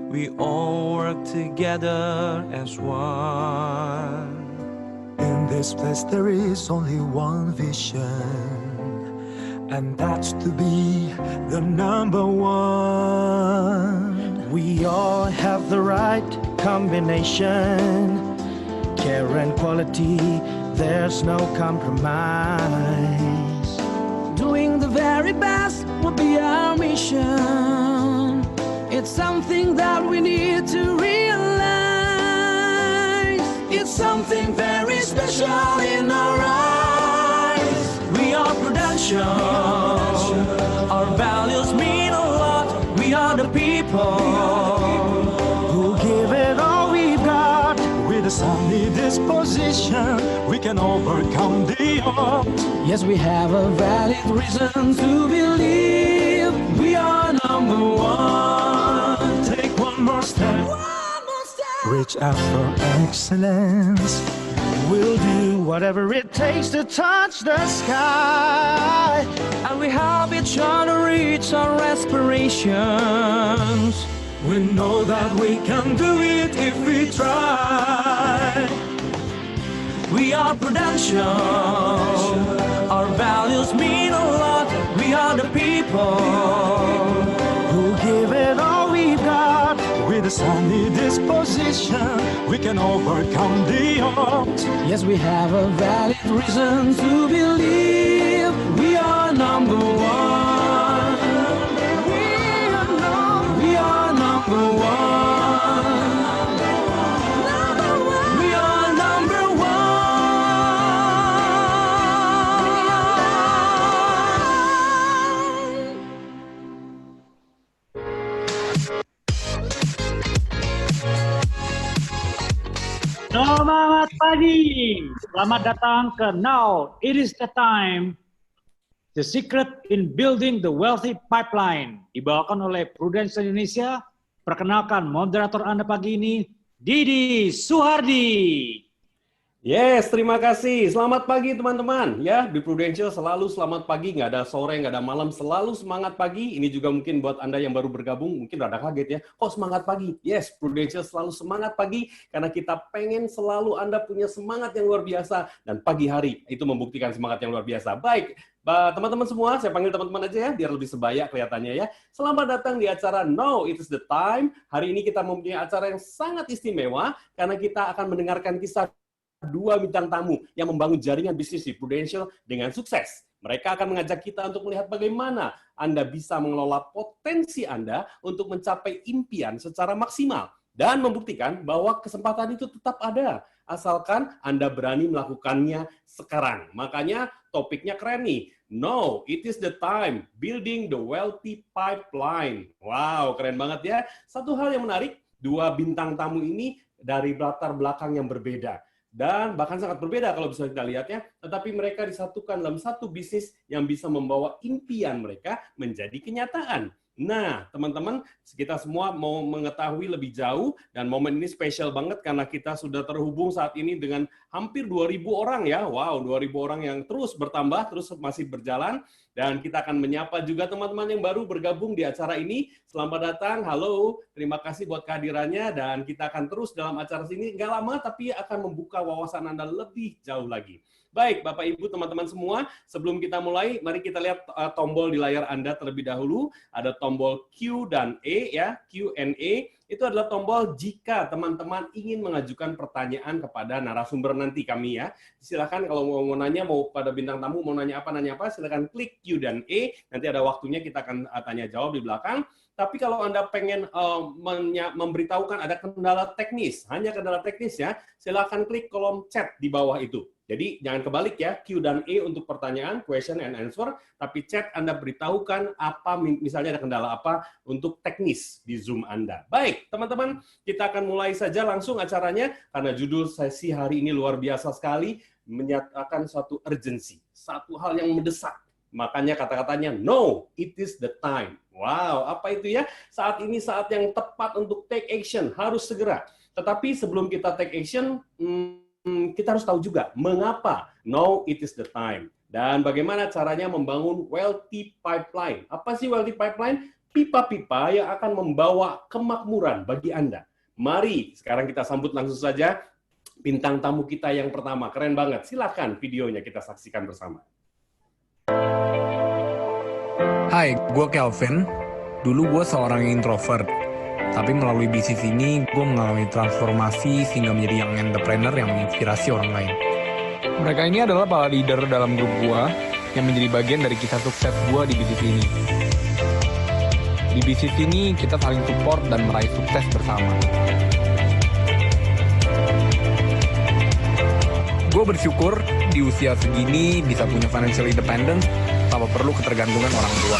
we all work together as one. In this place there is only one vision, and that's to be the number one. We all have the right combination, care and quality, there's no compromise. Doing the very best will be our mission. It's something that we need to realize. It's something very special in our eyes. We are Prudential. Our values mean a lot. We are the people who give it all we've got. With a sunny disposition, we can overcome the odds. Yes, we have a valid reason to believe we are number one. Take one more step. Reach out for excellence. We'll do whatever it takes to touch the sky. And we help each other reach our aspirations. We know that we can do it if we try. We are Prudential. Our values mean a lot. We are the people who give it all we've got. With a sunny disposition, we can overcome the odds. Yes, we have a valid reason to believe we are number one. We are number one. We are number one. Selamat pagi, selamat datang ke Now It Is The Time, The Secret in Building the Wealthy Pipeline, dibawakan oleh Prudential Indonesia. Perkenalkan moderator Anda pagi ini, Didi Suhardi. Yes, terima kasih. Selamat pagi teman-teman. Ya, di Prudential selalu selamat pagi, nggak ada sore, nggak ada malam, selalu semangat pagi. Ini juga mungkin buat Anda yang baru bergabung, mungkin rada kaget ya. Kok semangat pagi? Yes, Prudential selalu semangat pagi, karena kita pengen selalu Anda punya semangat yang luar biasa. Dan pagi hari itu membuktikan semangat yang luar biasa. Baik, teman-teman semua, saya panggil teman-teman aja ya, biar lebih sebaya kelihatannya ya. Selamat datang di acara Now It Is The Time. Hari ini kita mempunyai acara yang sangat istimewa, karena kita akan mendengarkan kisah dua bintang tamu yang membangun jaringan bisnis di Prudential dengan sukses. Mereka akan mengajak kita untuk melihat bagaimana Anda bisa mengelola potensi Anda untuk mencapai impian secara maksimal dan membuktikan bahwa kesempatan itu tetap ada, asalkan Anda berani melakukannya sekarang. Makanya topiknya keren nih. No, it is the time building the wealthy pipeline. Wow, keren banget ya. Satu hal yang menarik, dua bintang tamu ini dari latar belakang yang berbeda. Dan bahkan sangat berbeda kalau bisa kita lihatnya, tetapi mereka disatukan dalam satu bisnis yang bisa membawa impian mereka menjadi kenyataan. Nah, teman-teman, kita semua mau mengetahui lebih jauh, dan momen ini spesial banget karena kita sudah terhubung saat ini dengan hampir 2.000 orang ya. Wow, 2.000 orang yang terus bertambah, terus masih berjalan. Dan kita akan menyapa juga teman-teman yang baru bergabung di acara ini. Selamat datang, halo, terima kasih buat kehadirannya, dan kita akan terus dalam acara ini, nggak lama, tapi akan membuka wawasan Anda lebih jauh lagi. Baik, Bapak Ibu, teman-teman semua, sebelum kita mulai, mari kita lihat tombol di layar Anda terlebih dahulu. Ada tombol Q dan E ya, Q&A. Itu adalah tombol jika teman-teman ingin mengajukan pertanyaan kepada narasumber nanti kami ya. Silakan kalau mau nanya, mau pada bintang tamu mau nanya apa, silakan klik Q dan E. Nanti ada waktunya kita akan tanya jawab di belakang. Tapi kalau Anda pengen memberitahukan ada kendala teknis, hanya kendala teknis ya, silakan klik kolom chat di bawah itu. Jadi jangan kebalik ya, Q dan E untuk pertanyaan, question and answer, tapi chat Anda beritahukan apa, misalnya ada kendala apa untuk teknis di Zoom Anda. Baik, teman-teman, kita akan mulai saja langsung acaranya, karena judul sesi hari ini luar biasa sekali, menyatakan suatu urgency, satu hal yang mendesak. Makanya kata-katanya, no, it is the time. Wow, apa itu ya? Saat ini saat yang tepat untuk take action, harus segera. Tetapi sebelum kita take action, kita harus tahu juga mengapa now it is the time dan bagaimana caranya membangun wealthy pipeline. Apa sih wealthy pipeline? pipa-pipa yang akan membawa kemakmuran bagi Anda. Mari sekarang kita sambut langsung saja bintang tamu kita yang pertama. Keren banget. Silakan videonya kita saksikan bersama. Hai, gue Kelvin. Dulu gue seorang introvert. Tapi melalui bisnis ini, gue mengalami transformasi sehingga menjadi young entrepreneur yang menginspirasi orang lain. Mereka ini adalah para leader dalam grup gue yang menjadi bagian dari kisah sukses gue di bisnis ini. Di bisnis ini, kita saling support dan meraih sukses bersama. Gue bersyukur di usia segini bisa punya financial independence tanpa perlu ketergantungan orang tua.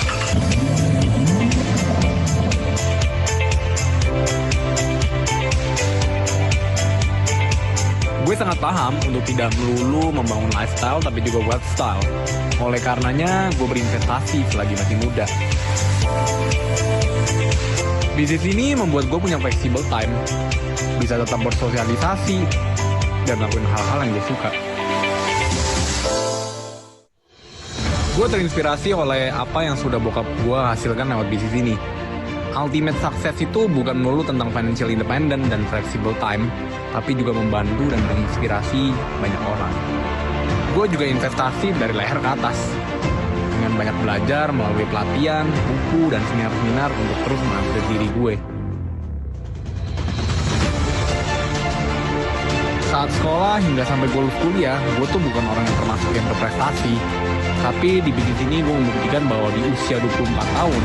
Gue sangat paham untuk tidak melulu membangun lifestyle tapi juga wealth style. Oleh karenanya, gue berinvestasi selagi masih muda. Bisnis ini membuat gue punya flexible time, bisa tetap bersosialisasi, dan lakuin hal-hal yang gue suka. Gue terinspirasi oleh apa yang sudah bokap gue hasilkan lewat bisnis ini. Ultimate success itu bukan melulu tentang financial independent dan flexible time, tapi juga membantu dan menginspirasi banyak orang. Gue juga investasi dari leher ke atas, dengan banyak belajar melalui pelatihan, buku, dan seminar-seminar untuk terus mengupgrade diri gue. Saat sekolah hingga sampai gue lulus kuliah, gue tuh bukan orang yang termasuk yang berprestasi. Tapi di bisnis ini gue membuktikan bahwa di usia 24 tahun,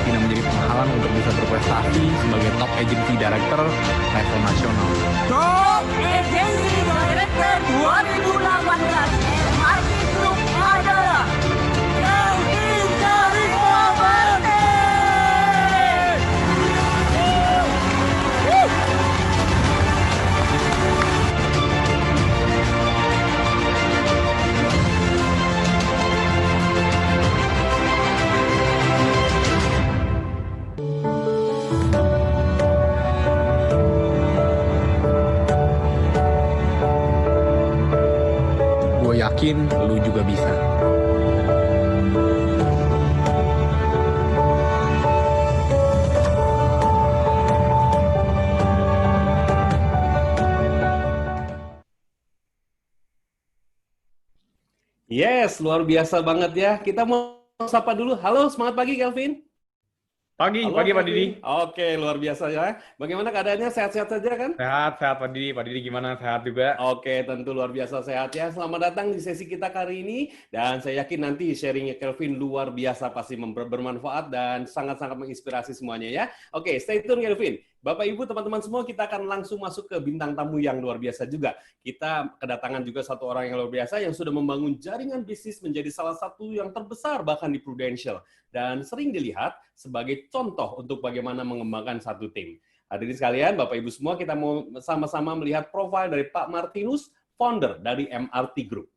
tidak menjadi penghalang untuk bisa berprestasi sebagai top agency director level nasional. Top Agency Director 2018 MRT Group adalah Kelvin Karisma Bakti. Gue yakin lu juga bisa. Yes, luar biasa banget ya. Kita mau sapa dulu. Halo, semangat pagi Kelvin. Pagi, Halo, pagi Pak Kelvin. Didi. Oke, luar biasa ya. Bagaimana keadaannya? Sehat-sehat saja kan? Sehat, sehat Pak Didi. Pak Didi gimana? Sehat juga. Oke, tentu luar biasa sehat ya. Selamat datang di sesi kita kali ini. Dan saya yakin nanti sharingnya Kelvin luar biasa pasti bermanfaat dan sangat-sangat menginspirasi semuanya ya. Oke, stay tune Kelvin. Bapak, Ibu, teman-teman semua, kita akan langsung masuk ke bintang tamu yang luar biasa juga. Kita kedatangan juga satu orang yang luar biasa yang sudah membangun jaringan bisnis menjadi salah satu yang terbesar bahkan di Prudential. Dan sering dilihat sebagai contoh untuk bagaimana mengembangkan satu tim. Hadirin sekalian, Bapak Ibu semua, kita mau sama-sama melihat profil dari Pak Martinus, founder dari MRT Group.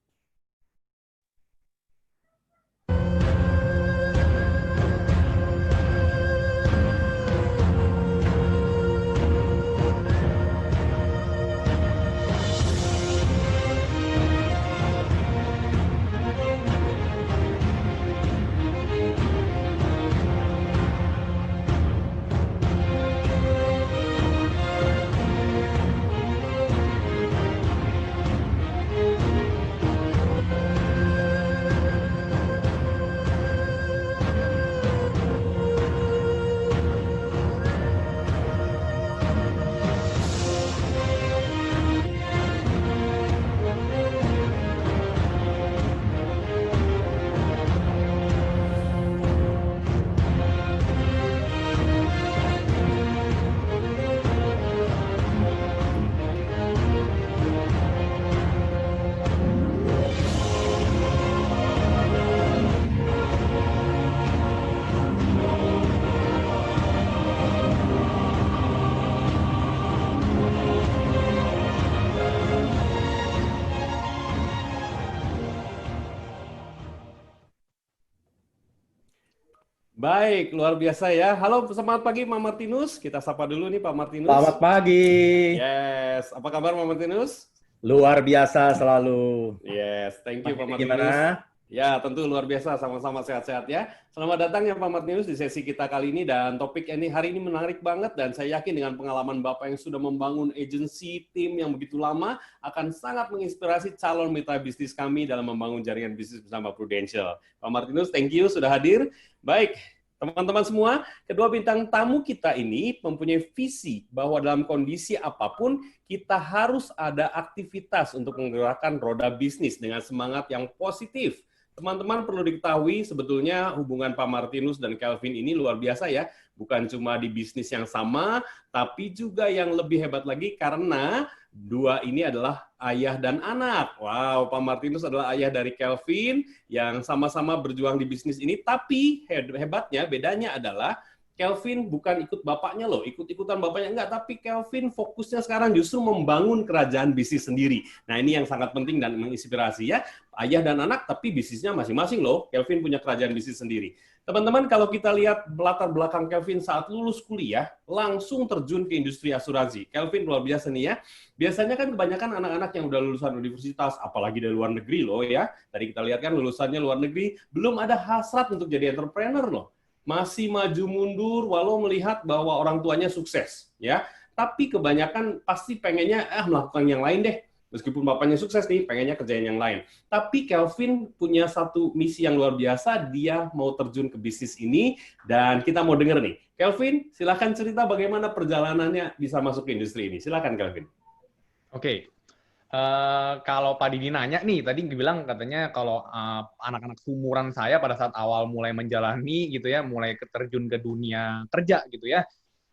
Baik, luar biasa ya. Halo, selamat pagi Pak Martinus. Kita sapa dulu nih Pak Martinus. Selamat pagi. Yes, apa kabar Pak Martinus? Luar biasa selalu. Yes, thank you Pak Martinus. Gimana? Ya, tentu luar biasa, sama-sama sehat-sehat ya. Selamat datang ya Pak Martinus di sesi kita kali ini, dan topik ini hari ini menarik banget, dan saya yakin dengan pengalaman Bapak yang sudah membangun agensi tim yang begitu lama akan sangat menginspirasi calon mitra bisnis kami dalam membangun jaringan bisnis bersama Prudential. Pak Martinus, thank you sudah hadir. Baik, teman-teman semua, kedua bintang tamu kita ini mempunyai visi bahwa dalam kondisi apapun kita harus ada aktivitas untuk menggerakkan roda bisnis dengan semangat yang positif. Teman-teman perlu diketahui sebetulnya hubungan Pak Martinus dan Kelvin ini luar biasa ya. Bukan cuma di bisnis yang sama, tapi juga yang lebih hebat lagi karena dua ini adalah ayah dan anak. Wow, Pak Martinus adalah ayah dari Kelvin yang sama-sama berjuang di bisnis ini. Tapi hebatnya, bedanya adalah Kelvin bukan ikut bapaknya loh, ikut-ikutan bapaknya enggak, tapi Kelvin fokusnya sekarang justru membangun kerajaan bisnis sendiri. Nah, ini yang sangat penting dan menginspirasi ya. Ayah dan anak, tapi bisnisnya masing-masing loh. Kelvin punya kerajaan bisnis sendiri. Teman-teman, kalau kita lihat latar belakang Kelvin saat lulus kuliah, langsung terjun ke industri asuransi. Kelvin luar biasa nih ya. Biasanya kan kebanyakan anak-anak yang udah lulusan universitas, apalagi dari luar negeri loh ya. Tadi kita lihat kan lulusannya luar negeri, belum ada hasrat untuk jadi entrepreneur loh. Masih maju mundur walau melihat bahwa orang tuanya sukses ya, tapi kebanyakan pasti pengennya melakukan yang lain deh, meskipun bapaknya sukses nih pengennya kerjain yang lain. Tapi Kelvin punya satu misi yang luar biasa, dia mau terjun ke bisnis ini dan kita mau denger nih. Kelvin, silakan cerita bagaimana perjalanannya bisa masuk ke industri ini. Silakan Kelvin. Oke. Kalau Pak Didi nanya nih, tadi bilang katanya kalau anak-anak seumuran saya pada saat awal mulai menjalani gitu ya, mulai terjun ke dunia kerja gitu ya,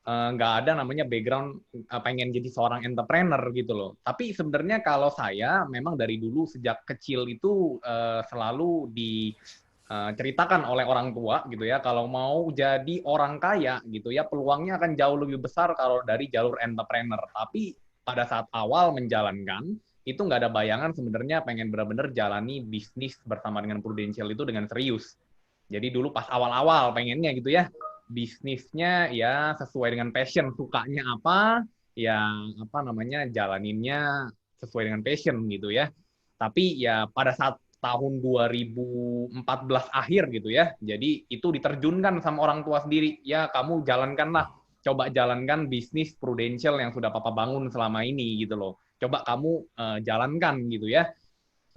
nggak ada namanya background pengen jadi seorang entrepreneur gitu loh. Tapi sebenarnya kalau saya memang dari dulu sejak kecil itu selalu diceritakan oleh orang tua gitu ya, kalau mau jadi orang kaya gitu ya, peluangnya akan jauh lebih besar kalau dari jalur entrepreneur. Tapi pada saat awal menjalankan, itu nggak ada bayangan sebenarnya pengen benar-benar jalani bisnis bersama dengan Prudential itu dengan serius. Jadi dulu pas awal-awal pengennya gitu ya, bisnisnya ya sesuai dengan passion, sukanya apa, ya apa namanya, jalaninnya sesuai dengan passion gitu ya. Tapi ya pada saat tahun 2014 akhir gitu ya, jadi itu diterjunkan sama orang tua sendiri, ya kamu jalankanlah, coba jalankan bisnis Prudential yang sudah papa bangun selama ini gitu loh. Coba kamu jalankan gitu ya.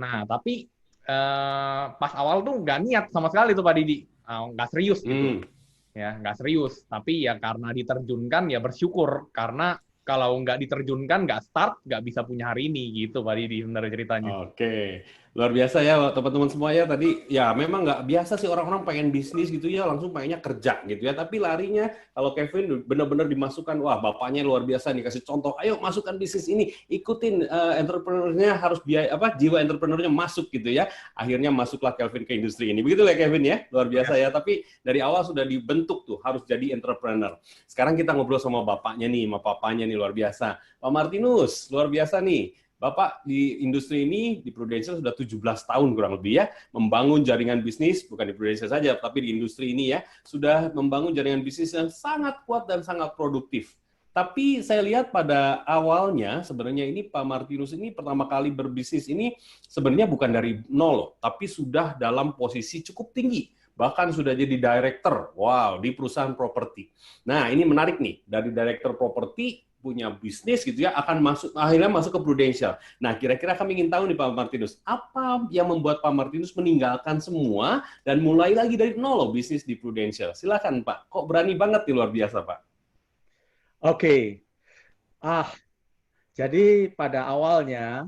Nah, tapi pas awal tuh nggak niat sama sekali tuh Pak Didi, nggak serius gitu. Ya, nggak serius. Tapi ya karena diterjunkan ya bersyukur. Karena kalau nggak diterjunkan, nggak start, nggak bisa punya hari ini gitu Pak Didi sebenarnya ceritanya. Oke, luar biasa ya teman-teman semua ya. Tadi ya memang nggak biasa sih orang-orang pengen bisnis gitu ya, langsung pengennya kerja gitu ya. Tapi larinya kalau Kevin benar-benar dimasukkan, wah bapaknya luar biasa nih kasih contoh, ayo masukkan bisnis ini, ikutin entrepreneurnya harus jiwa entrepreneurnya masuk gitu ya. Akhirnya masuklah Kevin ke industri ini. Begitu ya Kevin ya, luar biasa ya. Tapi dari awal sudah dibentuk tuh harus jadi entrepreneur. Sekarang kita ngobrol sama bapaknya nih, sama papanya nih luar biasa. Pak Martinus, luar biasa nih. Bapak di industri ini, di Prudential sudah 17 tahun kurang lebih ya, membangun jaringan bisnis, bukan di Prudential saja, tapi di industri ini ya, sudah membangun jaringan bisnis yang sangat kuat dan sangat produktif. Tapi saya lihat pada awalnya, sebenarnya ini Pak Martinus ini pertama kali berbisnis ini sebenarnya bukan dari nol loh, tapi sudah dalam posisi cukup tinggi. Bahkan sudah jadi director, wow, di perusahaan properti. Nah, ini menarik nih, dari director properti, punya bisnis gitu ya, akhirnya masuk ke Prudential. Nah, kira-kira kami ingin tahu nih Pak Martinus, apa yang membuat Pak Martinus meninggalkan semua dan mulai lagi dari nol loh bisnis di Prudential? Silakan Pak, kok berani banget nih, luar biasa Pak. Oke. Jadi pada awalnya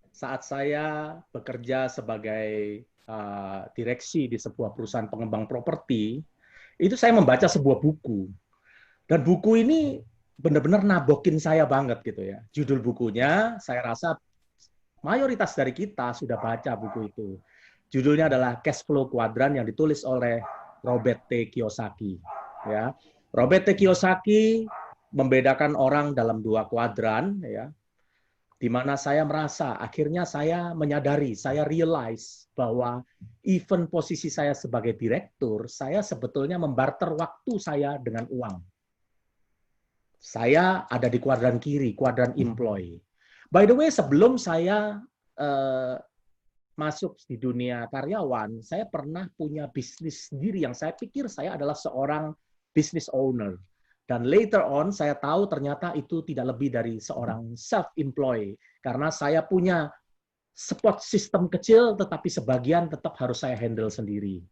saat saya bekerja sebagai direksi di sebuah perusahaan pengembang properti, itu saya membaca sebuah buku. Dan buku ini benar-benar nabokin saya banget gitu ya. Judul bukunya saya rasa mayoritas dari kita sudah baca buku itu. Judulnya adalah Cash Flow Quadrant yang ditulis oleh Robert T. Kiyosaki. Ya, Robert T. Kiyosaki membedakan orang dalam dua kuadran, ya, di mana saya merasa akhirnya saya menyadari, saya realize bahwa even posisi saya sebagai direktur, saya sebetulnya membarter waktu saya dengan uang. Saya ada di kuadran kiri, kuadran employee. By the way, sebelum saya masuk di dunia karyawan, saya pernah punya bisnis sendiri yang saya pikir saya adalah seorang business owner. Dan later on saya tahu ternyata itu tidak lebih dari seorang self-employed. Karena saya punya support system kecil, tetapi sebagian tetap harus saya handle sendiri.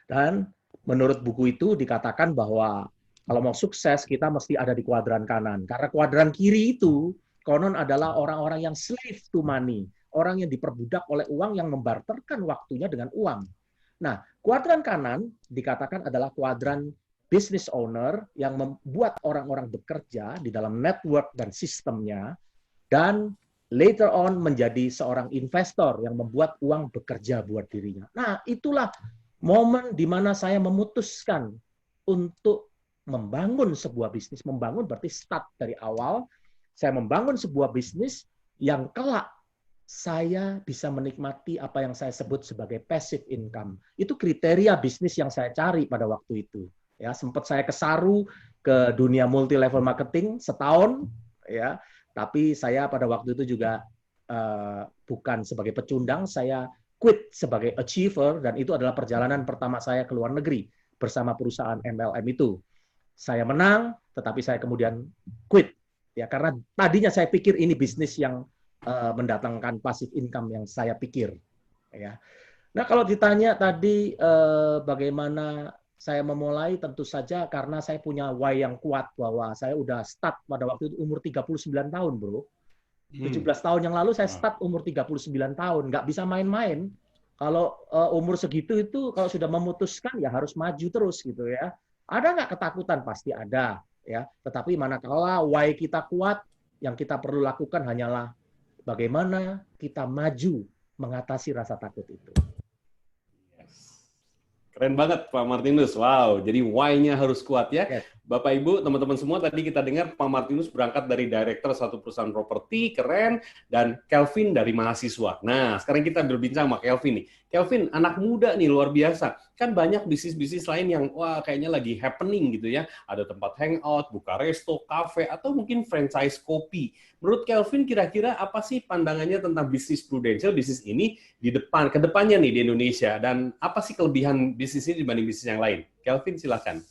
Dan menurut buku itu dikatakan bahwa kalau mau sukses, kita mesti ada di kuadran kanan. Karena kuadran kiri itu konon adalah orang-orang yang slave to money. Orang yang diperbudak oleh uang yang membarterkan waktunya dengan uang. Nah, kuadran kanan dikatakan adalah kuadran business owner yang membuat orang-orang bekerja di dalam network dan sistemnya, dan later on menjadi seorang investor yang membuat uang bekerja buat dirinya. Nah, itulah momen di mana saya memutuskan untuk membangun sebuah bisnis. Membangun berarti start dari awal. Saya membangun sebuah bisnis yang kelak saya bisa menikmati apa yang saya sebut sebagai passive income. Itu kriteria bisnis yang saya cari pada waktu itu. Ya, sempat saya kesaru ke dunia multi level marketing setahun, ya. Tapi saya pada waktu itu juga bukan sebagai pecundang, saya quit sebagai achiever, dan itu adalah perjalanan pertama saya ke luar negeri bersama perusahaan MLM itu. Saya menang, tetapi saya kemudian quit. Ya, karena tadinya saya pikir ini bisnis yang mendatangkan passive income yang saya pikir. Ya. Nah, kalau ditanya tadi bagaimana saya memulai, tentu saja karena saya punya why yang kuat bahwa saya udah start pada waktu itu umur 39 tahun, bro. 17 tahun yang lalu saya start umur 39 tahun. Nggak bisa main-main. Kalau umur segitu itu kalau sudah memutuskan ya harus maju terus gitu ya. Ada nggak ketakutan? Pasti ada. Ya. Tetapi manakala why kita kuat, yang kita perlu lakukan hanyalah bagaimana kita maju mengatasi rasa takut itu. Keren banget Pak Martinus. Wow, jadi why-nya harus kuat ya. Yes. Bapak Ibu, teman-teman semua, tadi kita dengar Pak Martinus berangkat dari direktur satu perusahaan properti, keren, dan Kelvin dari mahasiswa. Nah, sekarang kita berbincang sama Kelvin nih. Kelvin, anak muda nih, luar biasa. Kan banyak bisnis-bisnis lain yang, wah, kayaknya lagi happening gitu ya. Ada tempat hangout, buka resto, kafe, atau mungkin franchise kopi. Menurut Kelvin, kira-kira apa sih pandangannya tentang bisnis Prudential, bisnis ini di depan, ke depannya nih di Indonesia? Dan apa sih kelebihan bisnis ini dibanding bisnis yang lain? Kelvin, silakan.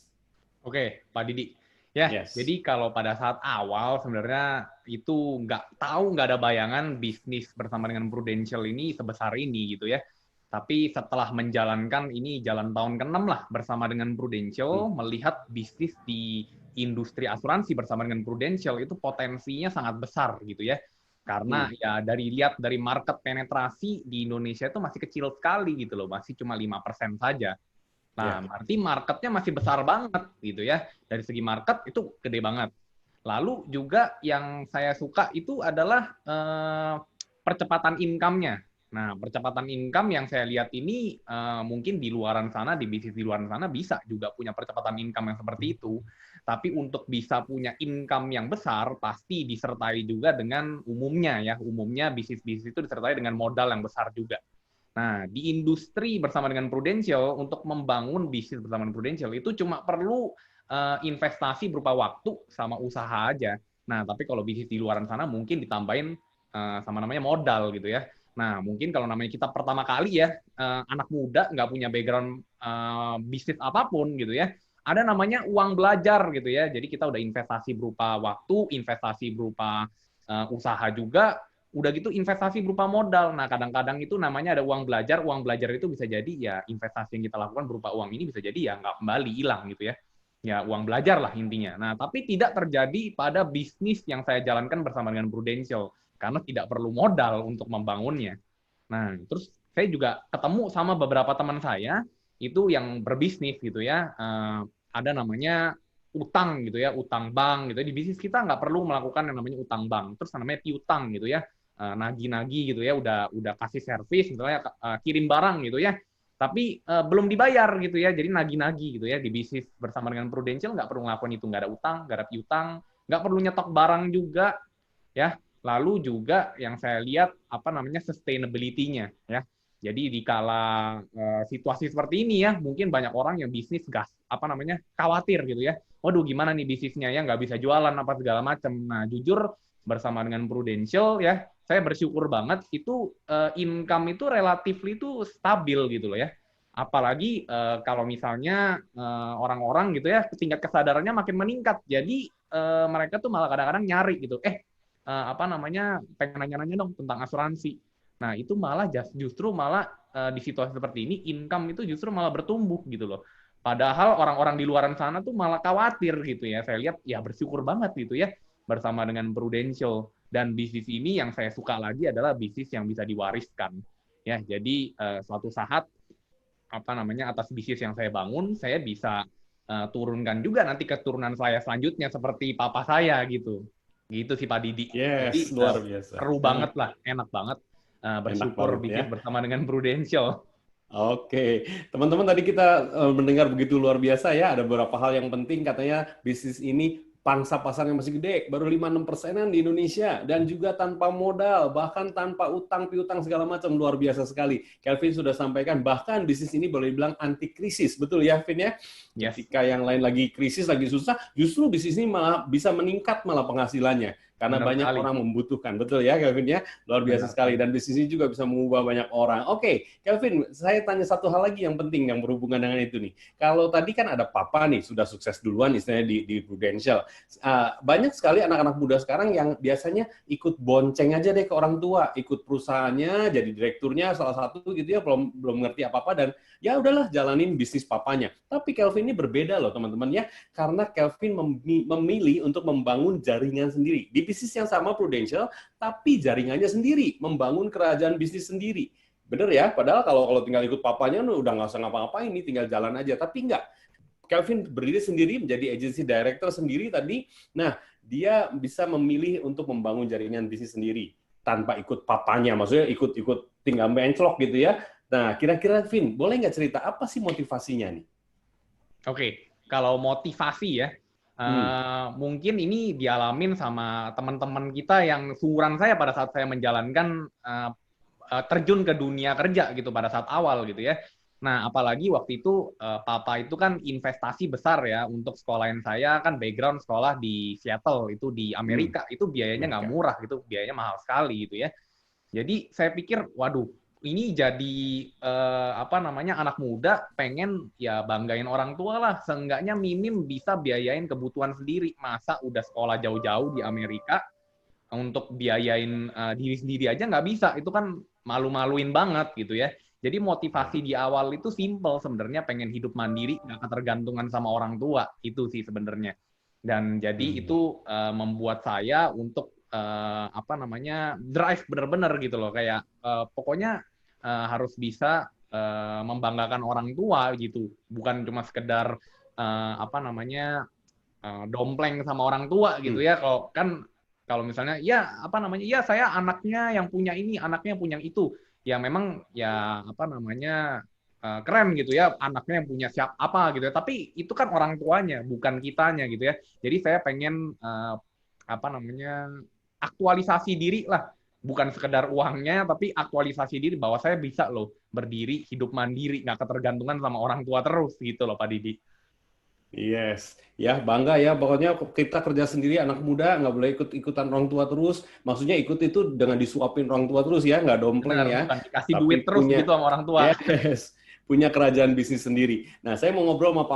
Oke, Pak Didi. Ya, yes. Jadi kalau pada saat awal sebenarnya itu nggak ada bayangan bisnis bersama dengan Prudential ini sebesar ini gitu ya. Tapi setelah menjalankan ini jalan tahun ke-6 lah bersama dengan Prudential, melihat bisnis di industri asuransi bersama dengan Prudential itu potensinya sangat besar gitu ya. Karena ya lihat dari market penetrasi di Indonesia itu masih kecil sekali gitu loh, masih cuma 5% saja. Nah, berarti marketnya masih besar banget gitu ya. Dari segi market itu gede banget. Lalu juga yang saya suka itu adalah percepatan income-nya. Nah, percepatan income yang saya lihat ini mungkin di luaran sana, di bisnis di luaran sana bisa juga punya percepatan income yang seperti itu. Tapi untuk bisa punya income yang besar, pasti disertai juga dengan umumnya ya. Umumnya bisnis-bisnis itu disertai dengan modal yang besar juga. Nah, di industri bersama dengan Prudential, untuk membangun bisnis bersama dengan Prudential, itu cuma perlu investasi berupa waktu sama usaha aja. Nah, tapi kalau bisnis di luaran sana mungkin ditambahin sama namanya modal gitu ya. Nah, mungkin kalau namanya kita pertama kali ya, anak muda, nggak punya background bisnis apapun gitu ya, ada namanya uang belajar gitu ya. Jadi kita udah investasi berupa waktu, investasi berupa usaha juga, udah gitu investasi berupa modal. Nah, kadang-kadang itu namanya ada uang belajar. Uang belajar itu bisa jadi ya investasi yang kita lakukan berupa uang ini bisa jadi ya nggak kembali, hilang gitu ya. Ya, uang belajar lah intinya. Nah, tapi tidak terjadi pada bisnis yang saya jalankan bersama dengan Prudential, karena tidak perlu modal untuk membangunnya. Nah, terus saya juga ketemu sama beberapa teman saya, itu yang berbisnis gitu ya. Ada namanya utang gitu ya, utang bank gitu. Di bisnis kita nggak perlu melakukan yang namanya utang bank. Terus namanya piutang gitu ya. Nagih-nagih gitu ya, udah kasih servis misalnya kirim barang gitu ya, tapi belum dibayar gitu ya, jadi nagih-nagih gitu ya. Di bisnis bersama dengan Prudential nggak perlu ngelakuin itu, nggak ada utang, nggak ada piutang, nggak perlu nyetok barang juga ya. Lalu juga yang saya lihat apa namanya sustainability-nya ya. Jadi di kala situasi seperti ini ya, mungkin banyak orang yang bisnis khawatir gitu ya. Waduh, gimana nih bisnisnya ya, nggak bisa jualan apa segala macam. Nah, jujur bersama dengan Prudential ya, saya bersyukur banget itu income itu relatifly itu stabil gitu loh ya. Apalagi kalau misalnya orang-orang gitu ya tingkat kesadarannya makin meningkat. Jadi mereka tuh malah kadang-kadang nyari gitu. Pengen nanya-nanya dong tentang asuransi. Nah, itu malah justru malah di situasi seperti ini income itu justru malah bertumbuh gitu loh. Padahal orang-orang di luaran sana tuh malah khawatir gitu ya. Saya lihat ya bersyukur banget gitu ya bersama dengan Prudential. Dan bisnis ini yang saya suka lagi adalah bisnis yang bisa diwariskan. Ya, jadi suatu saat atas bisnis yang saya bangun, saya bisa turunkan juga nanti keturunan saya selanjutnya seperti papa saya gitu. Gitu sih Pak Didi. Yes, Jadi luar biasa. seru banget lah, enak banget bersyukur banget, bisnis ya. bersama dengan Prudential. Oke, teman-teman tadi kita mendengar begitu luar biasa ya, ada beberapa hal yang penting katanya bisnis ini pangsa pasarnya masih gede, baru 5-6%-an di Indonesia, dan juga tanpa modal, bahkan tanpa utang piutang segala macam, luar biasa sekali. Kelvin sudah sampaikan, bahkan bisnis ini boleh dibilang anti krisis, betul ya, Vin ya? Yes. Ketika yang lain lagi krisis, lagi susah, justru bisnis ini malah bisa meningkat malah penghasilannya. Karena Benar banyak sekali. orang membutuhkan, betul ya Kelvin ya? Luar biasa Benar sekali, dan bisnis ini juga bisa mengubah banyak orang. Oke, Kelvin, saya tanya satu hal lagi yang penting yang berhubungan dengan itu nih. Kalau tadi kan ada papa nih, sudah sukses duluan istilahnya di Prudential. Banyak sekali anak-anak muda sekarang yang biasanya ikut bonceng aja deh ke orang tua, ikut perusahaannya, jadi direkturnya salah satu gitu ya, belum ngerti apa-apa, dan ya udahlah jalanin bisnis papanya. Tapi Kelvin ini berbeda loh teman-teman ya, karena Kelvin memilih untuk membangun jaringan sendiri. Di bisnis yang sama Prudential, tapi jaringannya sendiri, membangun kerajaan bisnis sendiri. Bener ya? Padahal kalau tinggal ikut papanya, udah nggak usah ngapa-ngapain, ini tinggal jalan aja. Tapi nggak. Kelvin berdiri sendiri, menjadi agency director sendiri tadi. Nah, dia bisa memilih untuk membangun jaringan bisnis sendiri, tanpa ikut papanya. Maksudnya ikut tinggal menclok gitu ya. Nah, kira-kira Vin, boleh nggak cerita apa sih motivasinya nih? Oke, kalau motivasi ya, mungkin ini dialamin sama teman-teman kita yang seumuran saya pada saat saya menjalankan terjun ke dunia kerja gitu pada saat awal gitu ya. Nah, apalagi waktu itu papa itu kan investasi besar ya untuk sekolahin saya, kan background sekolah di Seattle itu di Amerika, itu biayanya nggak murah gitu, biayanya mahal sekali gitu ya. Jadi saya pikir, waduh, ini jadi anak muda pengen ya banggain orang tua lah, seenggaknya minim bisa biayain kebutuhan sendiri. Masa udah sekolah jauh-jauh di Amerika untuk biayain diri sendiri aja nggak bisa, itu kan malu-maluin banget gitu ya. Jadi motivasi di awal itu simple sebenarnya, pengen hidup mandiri, nggak ketergantungan sama orang tua, itu sih sebenarnya. Dan jadi itu membuat saya untuk drive bener-bener gitu loh, kayak pokoknya harus bisa membanggakan orang tua gitu, bukan cuma sekedar dompleng sama orang tua gitu ya. Kalau misalnya ya saya anaknya yang punya ini, anaknya yang punya itu, ya memang ya keren gitu ya, anaknya yang punya siapa apa gitu ya, tapi itu kan orang tuanya bukan kitanya gitu ya. Jadi saya pengen aktualisasi diri lah, bukan sekedar uangnya, tapi aktualisasi diri bahwa saya bisa loh berdiri, hidup mandiri, nggak ketergantungan sama orang tua terus gitu loh Pak Didi. Yes, ya bangga ya. Pokoknya kita kerja sendiri, anak muda nggak boleh ikut-ikutan orang tua terus. Maksudnya ikut itu dengan disuapin orang tua terus ya, nggak dompleng. Benar, ya. Bukan dikasih Tapi duit terus punya, gitu sama orang tua. Yes, punya kerajaan bisnis sendiri. Nah, saya mau ngobrol sama Pak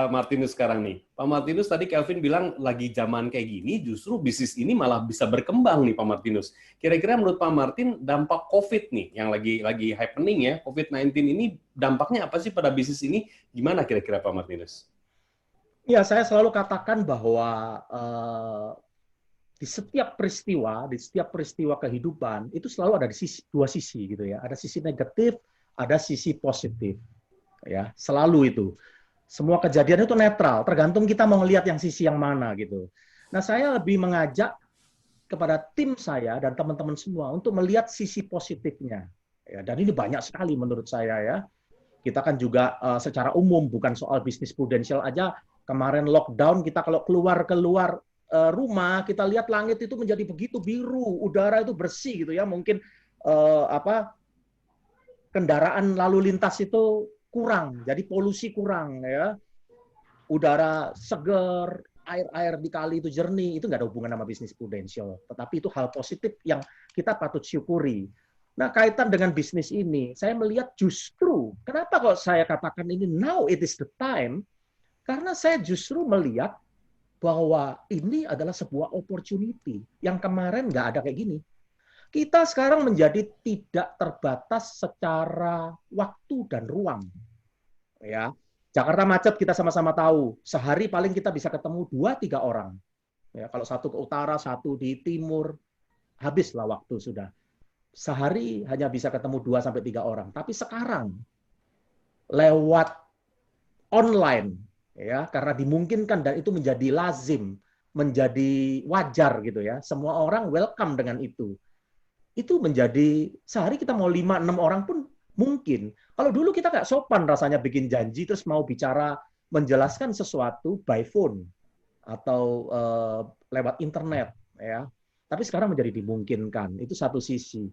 Martinus sekarang nih. Pak Martinus tadi Kelvin bilang lagi zaman kayak gini, justru bisnis ini malah bisa berkembang nih Pak Martinus. Kira-kira menurut Pak Martin dampak COVID nih yang lagi happening ya, COVID-19 ini dampaknya apa sih pada bisnis ini? Gimana kira-kira Pak Martinus? Ya, saya selalu katakan bahwa di setiap peristiwa kehidupan itu selalu ada dua sisi gitu ya. Ada sisi negatif, ada sisi positif. Ya, selalu itu. Semua kejadian itu netral, tergantung kita mau ngelihat yang sisi yang mana gitu. Nah, saya lebih mengajak kepada tim saya dan teman-teman semua untuk melihat sisi positifnya. Ya, dan ini banyak sekali menurut saya ya. Kita kan juga secara umum, bukan soal bisnis Prudential aja. Kemarin lockdown, kita kalau keluar rumah, kita lihat langit itu menjadi begitu biru, udara itu bersih gitu ya. Mungkin kendaraan lalu lintas itu kurang, jadi polusi kurang ya. Udara segar, air-air di kali itu jernih, itu nggak ada hubungan sama bisnis Prudential. Tetapi itu hal positif yang kita patut syukuri. Nah, kaitan dengan bisnis ini, saya melihat justru, kenapa kok saya katakan ini now it is the time? Karena saya justru melihat bahwa ini adalah sebuah opportunity yang kemarin nggak ada kayak gini. Kita sekarang menjadi tidak terbatas secara waktu dan ruang. Ya, Jakarta macet kita sama-sama tahu. Sehari paling kita bisa ketemu 2-3 orang. Ya, kalau satu ke utara, satu di timur, habislah waktu sudah. Sehari hanya bisa ketemu 2-3 orang. Tapi sekarang lewat online, ya, karena dimungkinkan dan itu menjadi lazim, menjadi wajar gitu ya. Semua orang welcome dengan itu. Itu menjadi sehari kita mau 5-6 orang pun mungkin. Kalau dulu kita nggak sopan rasanya bikin janji terus mau bicara menjelaskan sesuatu by phone atau lewat internet, ya. Tapi sekarang menjadi dimungkinkan. Itu satu sisi.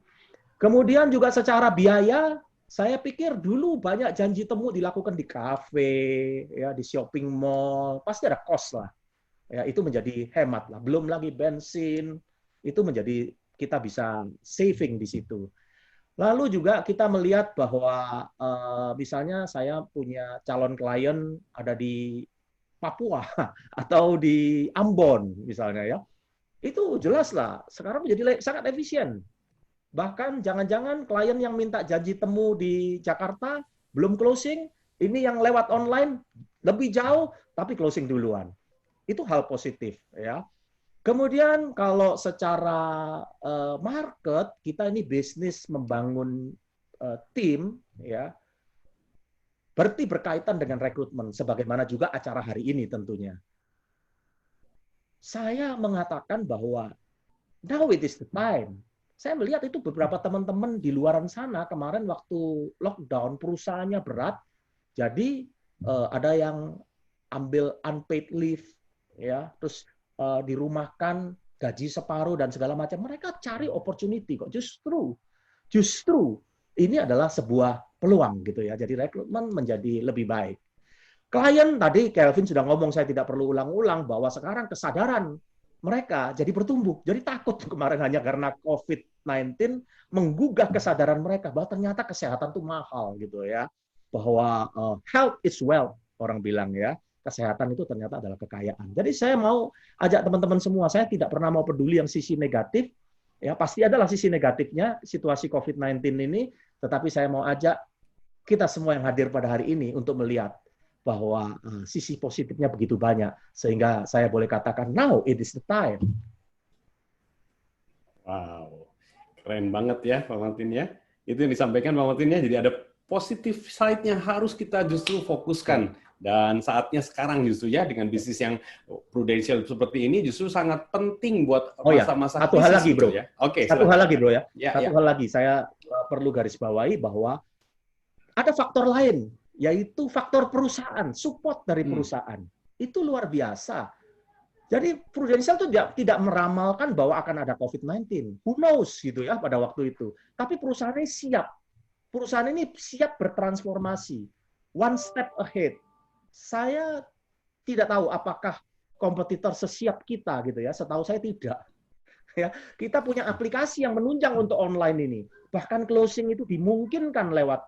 Kemudian juga secara biaya, saya pikir dulu banyak janji temu dilakukan di kafe, ya, di shopping mall, pasti ada cost lah. Ya, itu menjadi hemat lah. Belum lagi bensin, itu menjadi kita bisa saving di situ. Lalu juga kita melihat bahwa misalnya saya punya calon klien ada di Papua atau di Ambon misalnya ya. Itu jelas lah, sekarang menjadi sangat efisien. Bahkan jangan-jangan klien yang minta janji temu di Jakarta belum closing, ini yang lewat online lebih jauh tapi closing duluan. Itu hal positif ya. Kemudian kalau secara market, kita ini bisnis membangun tim, ya, berarti berkaitan dengan rekrutmen, sebagaimana juga acara hari ini tentunya. Saya mengatakan bahwa now it is the time. Saya melihat itu beberapa teman-teman di luaran sana kemarin waktu lockdown perusahaannya berat, jadi ada yang ambil unpaid leave, ya, terus dirumahkan, gaji separuh dan segala macam. Mereka cari opportunity kok. Justru ini adalah sebuah peluang gitu ya. Jadi rekrutmen menjadi lebih baik. Klien tadi Kelvin sudah ngomong, saya tidak perlu ulang-ulang bahwa sekarang kesadaran mereka jadi bertumbuh. Jadi takut kemarin hanya karena COVID-19 menggugah kesadaran mereka bahwa ternyata kesehatan itu mahal gitu ya. Bahwa health is wealth orang bilang ya. Kesehatan itu ternyata adalah kekayaan. Jadi saya mau ajak teman-teman semua, saya tidak pernah mau peduli yang sisi negatif, ya pasti adalah sisi negatifnya situasi COVID-19 ini, tetapi saya mau ajak kita semua yang hadir pada hari ini untuk melihat bahwa sisi positifnya begitu banyak, sehingga saya boleh katakan now it is the time. Wow, keren banget ya Pak Martin ya. Itu yang disampaikan Pak Martin ya, jadi ada positif side-nya harus kita justru fokuskan. Dan saatnya sekarang justru ya dengan bisnis yang Prudential seperti ini justru sangat penting buat masa-masa satu hal lagi bro ya. Oke, satu hal lagi bro ya. Satu hal lagi saya perlu garis bawahi bahwa ada faktor lain, yaitu faktor perusahaan, support dari perusahaan. Itu luar biasa. Jadi Prudential itu tidak meramalkan bahwa akan ada COVID-19. Who knows gitu ya pada waktu itu. Tapi perusahaan ini siap. Perusahaan ini siap bertransformasi. One step ahead. Saya tidak tahu apakah kompetitor sesiap kita gitu ya. Setahu saya tidak. Ya, kita punya aplikasi yang menunjang untuk online ini. Bahkan closing itu dimungkinkan lewat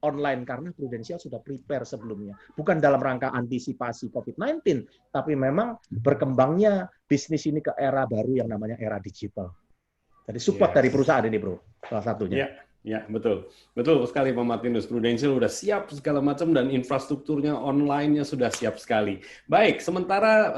online karena Prudential sudah prepare sebelumnya. Bukan dalam rangka antisipasi COVID-19, tapi memang berkembangnya bisnis ini ke era baru yang namanya era digital. Jadi support dari perusahaan ini, bro, salah satunya. Ya, betul. Betul sekali Pak Martinus. Prudential sudah siap segala macam dan infrastrukturnya online-nya sudah siap sekali. Baik, sementara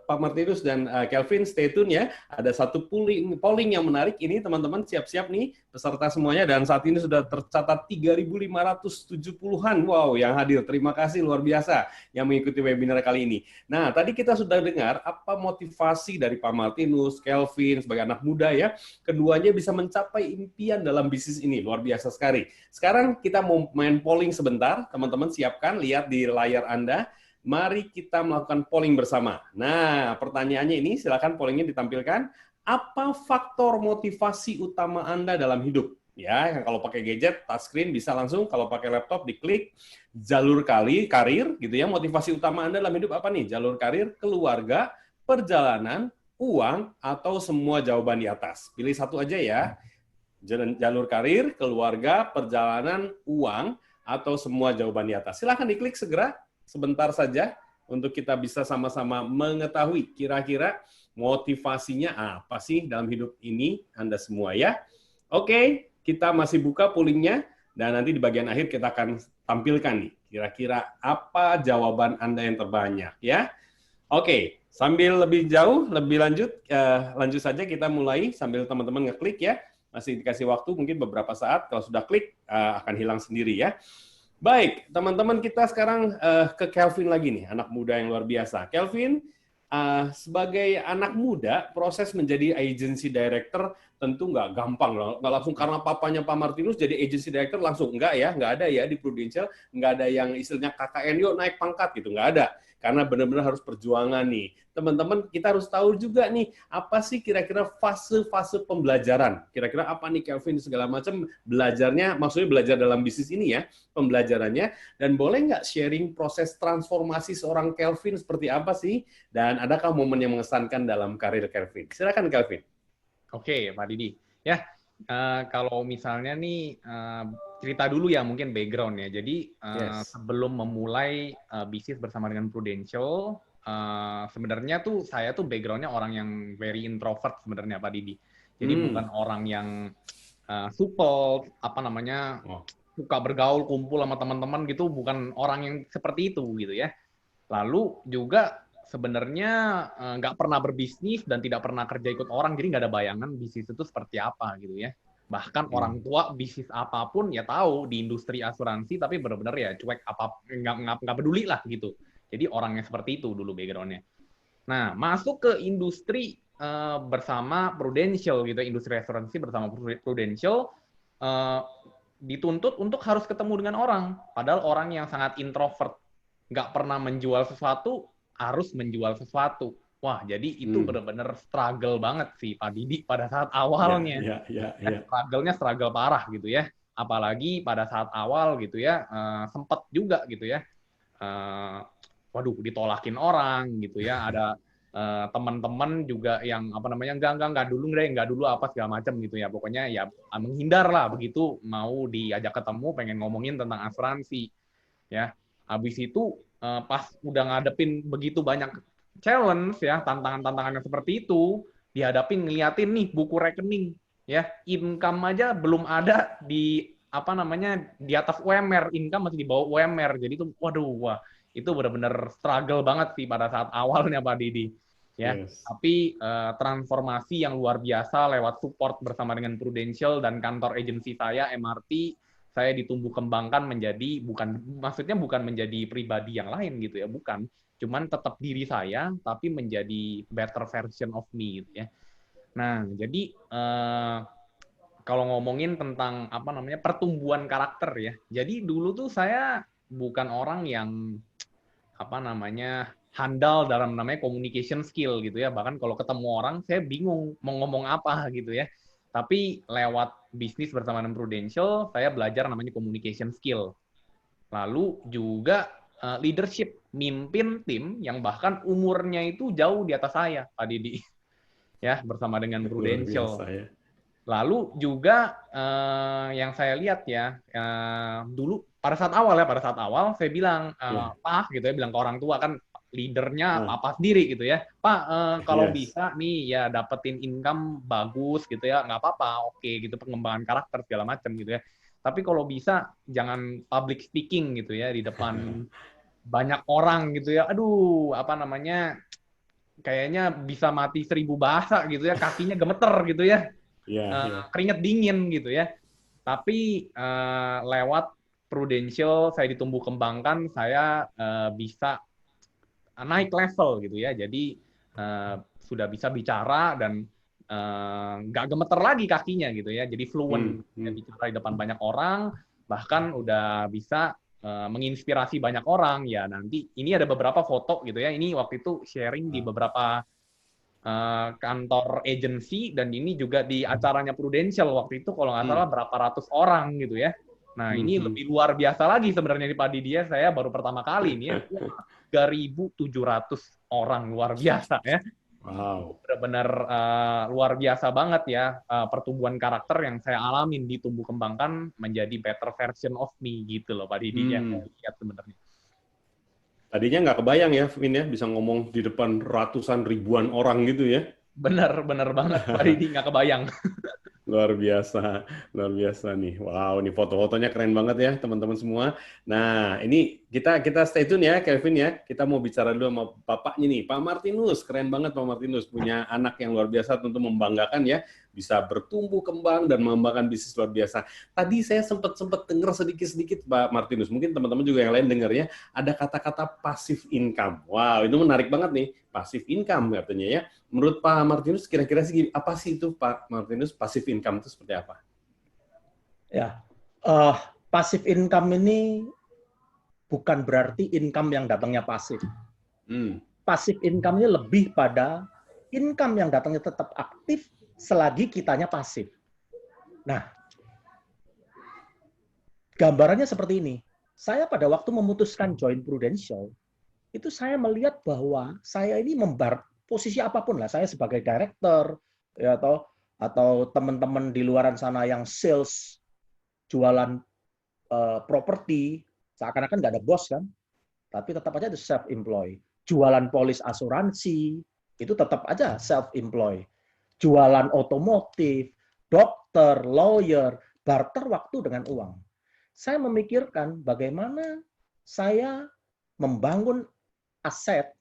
Pak Martinus dan Kelvin stay tune ya. Ada satu polling yang menarik ini teman-teman siap-siap nih peserta semuanya dan saat ini sudah tercatat 3.570-an. Wow, yang hadir. Terima kasih luar biasa yang mengikuti webinar kali ini. Nah, tadi kita sudah dengar apa motivasi dari Pak Martinus, Kelvin sebagai anak muda ya. Keduanya bisa mencapai impian dalam bisnis ini. Luar biasa sekali. Sekarang kita mau main polling sebentar. Teman-teman siapkan, lihat di layar Anda. Mari kita melakukan polling bersama. Nah, pertanyaannya ini, silakan pollingnya ditampilkan. Apa faktor motivasi utama Anda dalam hidup? Ya, yang kalau pakai gadget, touchscreen bisa langsung, kalau pakai laptop diklik jalur karir gitu ya. Motivasi utama Anda dalam hidup apa nih? Jalur karir, keluarga, perjalanan, uang, atau semua jawaban di atas. Pilih satu aja ya. Jalur karir, keluarga, perjalanan, uang, atau semua jawaban di atas. Silahkan diklik segera, sebentar saja, untuk kita bisa sama-sama mengetahui kira-kira motivasinya apa sih dalam hidup ini Anda semua ya. Oke, kita masih buka pollingnya, dan nanti di bagian akhir kita akan tampilkan nih, kira-kira apa jawaban Anda yang terbanyak ya. Oke, sambil lebih jauh, lebih lanjut saja kita mulai sambil teman-teman ngeklik ya. Masih dikasih waktu mungkin beberapa saat, kalau sudah klik akan hilang sendiri ya. Baik, teman-teman, kita sekarang ke Kelvin lagi nih, anak muda yang luar biasa. Kelvin, sebagai anak muda, proses menjadi agency director tentu nggak gampang loh. Nggak langsung karena papanya Pak Martinus jadi agency director langsung. Nggak ada ya di Prudential, nggak ada yang istilahnya KKN yuk naik pangkat gitu, nggak ada. Karena benar-benar harus perjuangan nih. Teman-teman, kita harus tahu juga nih, apa sih kira-kira fase-fase pembelajaran. Kira-kira apa nih Kelvin segala macam belajarnya, maksudnya belajar dalam bisnis ini ya, pembelajarannya. Dan boleh nggak sharing proses transformasi seorang Kelvin seperti apa sih? Dan adakah momen yang mengesankan dalam karir Kelvin? Silakan Kelvin. Oke, Pak Didi. Ya, kalau misalnya nih cerita dulu ya mungkin background ya. Jadi sebelum memulai bisnis bersama dengan Prudential, sebenarnya tuh saya tuh backgroundnya orang yang very introvert sebenarnya Pak Didi. Jadi bukan orang yang supel, suka bergaul, kumpul sama teman-teman gitu, bukan orang yang seperti itu gitu ya. Lalu juga sebenarnya nggak pernah berbisnis dan tidak pernah kerja ikut orang, jadi nggak ada bayangan bisnis itu seperti apa gitu ya. Bahkan orang tua bisnis apapun ya tahu di industri asuransi, tapi benar-benar ya cuek, nggak peduli lah gitu. Jadi orangnya seperti itu dulu backgroundnya. Nah, masuk ke industri bersama Prudential gitu, industri asuransi bersama Prudential, dituntut untuk harus ketemu dengan orang. Padahal orang yang sangat introvert, nggak pernah menjual sesuatu, harus menjual sesuatu. Wah, jadi itu benar-benar struggle banget sih Pak Didi pada saat awalnya. Struggle parah gitu ya. Apalagi pada saat awal gitu ya, sempet juga gitu ya. Waduh, ditolakin orang gitu ya. Ada teman-teman juga yang enggak dulu apa segala macam gitu ya. Pokoknya ya menghindar lah begitu mau diajak ketemu pengen ngomongin tentang asuransi. Ya. Habis itu pas udah ngadepin begitu banyak challenge ya, tantangan-tantangan yang seperti itu, dihadapin ngeliatin nih buku rekening ya, income aja belum ada di di atas UMR, income masih di bawah UMR. Jadi itu wah, itu benar-benar struggle banget sih pada saat awalnya Pak Didi. Ya, tapi transformasi yang luar biasa lewat support bersama dengan Prudential dan kantor agensi saya MRT, saya ditumbuh kembangkan menjadi bukan menjadi pribadi yang lain gitu ya, bukan, cuman tetap diri saya tapi menjadi better version of me gitu ya. Nah, jadi kalau ngomongin tentang pertumbuhan karakter ya. Jadi dulu tuh saya bukan orang yang handal dalam communication skill gitu ya. Bahkan kalau ketemu orang saya bingung mau ngomong apa gitu ya. Tapi lewat bisnis bersama dengan Prudential, saya belajar namanya communication skill. Lalu juga leadership, mimpin tim yang bahkan umurnya itu jauh di atas saya, Pak Didi. Ya, bersama dengan Prudential. Ya. Lalu juga yang saya lihat ya, dulu pada saat awal saya bilang, Pak, gitu ya, bilang ke orang tua kan, leadernya apa sendiri gitu ya, Pak kalau bisa nih ya dapetin income bagus gitu ya, nggak apa-apa, oke gitu, pengembangan karakter segala macam gitu ya, tapi kalau bisa jangan public speaking gitu ya di depan banyak orang gitu ya, aduh kayaknya bisa mati 1000 bahasa gitu ya, kakinya gemeter gitu ya, keringet dingin gitu ya. Tapi lewat Prudential saya ditumbuh kembangkan, saya bisa naik level gitu ya, jadi sudah bisa bicara dan nggak gemeter lagi kakinya gitu ya, jadi fluent bicara di depan banyak orang, bahkan udah bisa menginspirasi banyak orang ya. Nanti ini ada beberapa foto gitu ya, ini waktu itu sharing di beberapa kantor agency, dan ini juga di acaranya Prudential waktu itu kalau nggak salah berapa ratus orang gitu ya. Nah, ini lebih luar biasa lagi sebenarnya di Padi dia, saya baru pertama kali ini ya. 3.700 orang, luar biasa ya. Wow. Benar-benar luar biasa banget ya pertumbuhan karakter yang saya alamin ditumbuh kembangkan menjadi better version of me gitu loh Pak Didi ya. Lihat sebenarnya. Tadinya nggak kebayang ya, Vin ya, bisa ngomong di depan ratusan ribuan orang gitu ya. Bener banget Pak Didi, nggak kebayang. Luar biasa nih. Wow, ini foto-fotonya keren banget ya teman-teman semua. Nah, ini kita stay tune ya, Kevin ya. Kita mau bicara dulu sama bapaknya nih, Pak Martinus. Keren banget Pak Martinus, punya anak yang luar biasa, tentu membanggakan ya. Bisa bertumbuh kembang dan mengembangkan bisnis luar biasa. Tadi saya sempat dengar sedikit-sedikit Pak Martinus. Mungkin teman-teman juga yang lain dengar ya. Ada kata-kata passive income. Wow, itu menarik banget nih. Passive income katanya ya. Menurut Pak Martinus, kira-kira sih apa sih itu Pak Martinus? Passive income itu seperti apa? Ya, passive income ini bukan berarti income yang datangnya pasif. Passive income ini lebih pada income yang datangnya tetap aktif selagi kitanya pasif. Nah, gambarannya seperti ini. Saya pada waktu memutuskan join Prudential, itu saya melihat bahwa saya ini posisi apapun lah, saya sebagai director ya, atau teman-teman di luaran sana yang sales, jualan properti, seakan-akan nggak ada bos kan, tapi tetap aja ada self-employed. Jualan polis asuransi, itu tetap aja self-employed. Jualan otomotif, dokter, lawyer, barter waktu dengan uang. Saya memikirkan bagaimana saya membangun aset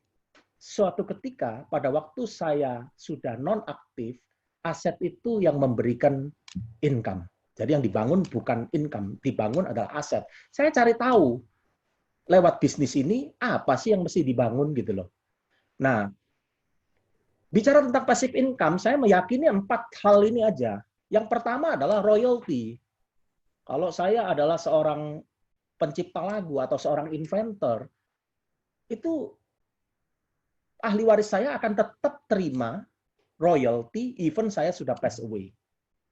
suatu ketika pada waktu saya sudah non-aktif, aset itu yang memberikan income. Jadi yang dibangun bukan income, dibangun adalah aset. Saya cari tahu lewat bisnis ini apa sih yang mesti dibangun gitu loh. Nah, bicara tentang passive income, saya meyakini 4 hal ini aja. Yang pertama adalah royalty. Kalau saya adalah seorang pencipta lagu atau seorang inventor, itu ahli waris saya akan tetap terima royalty even saya sudah pass away.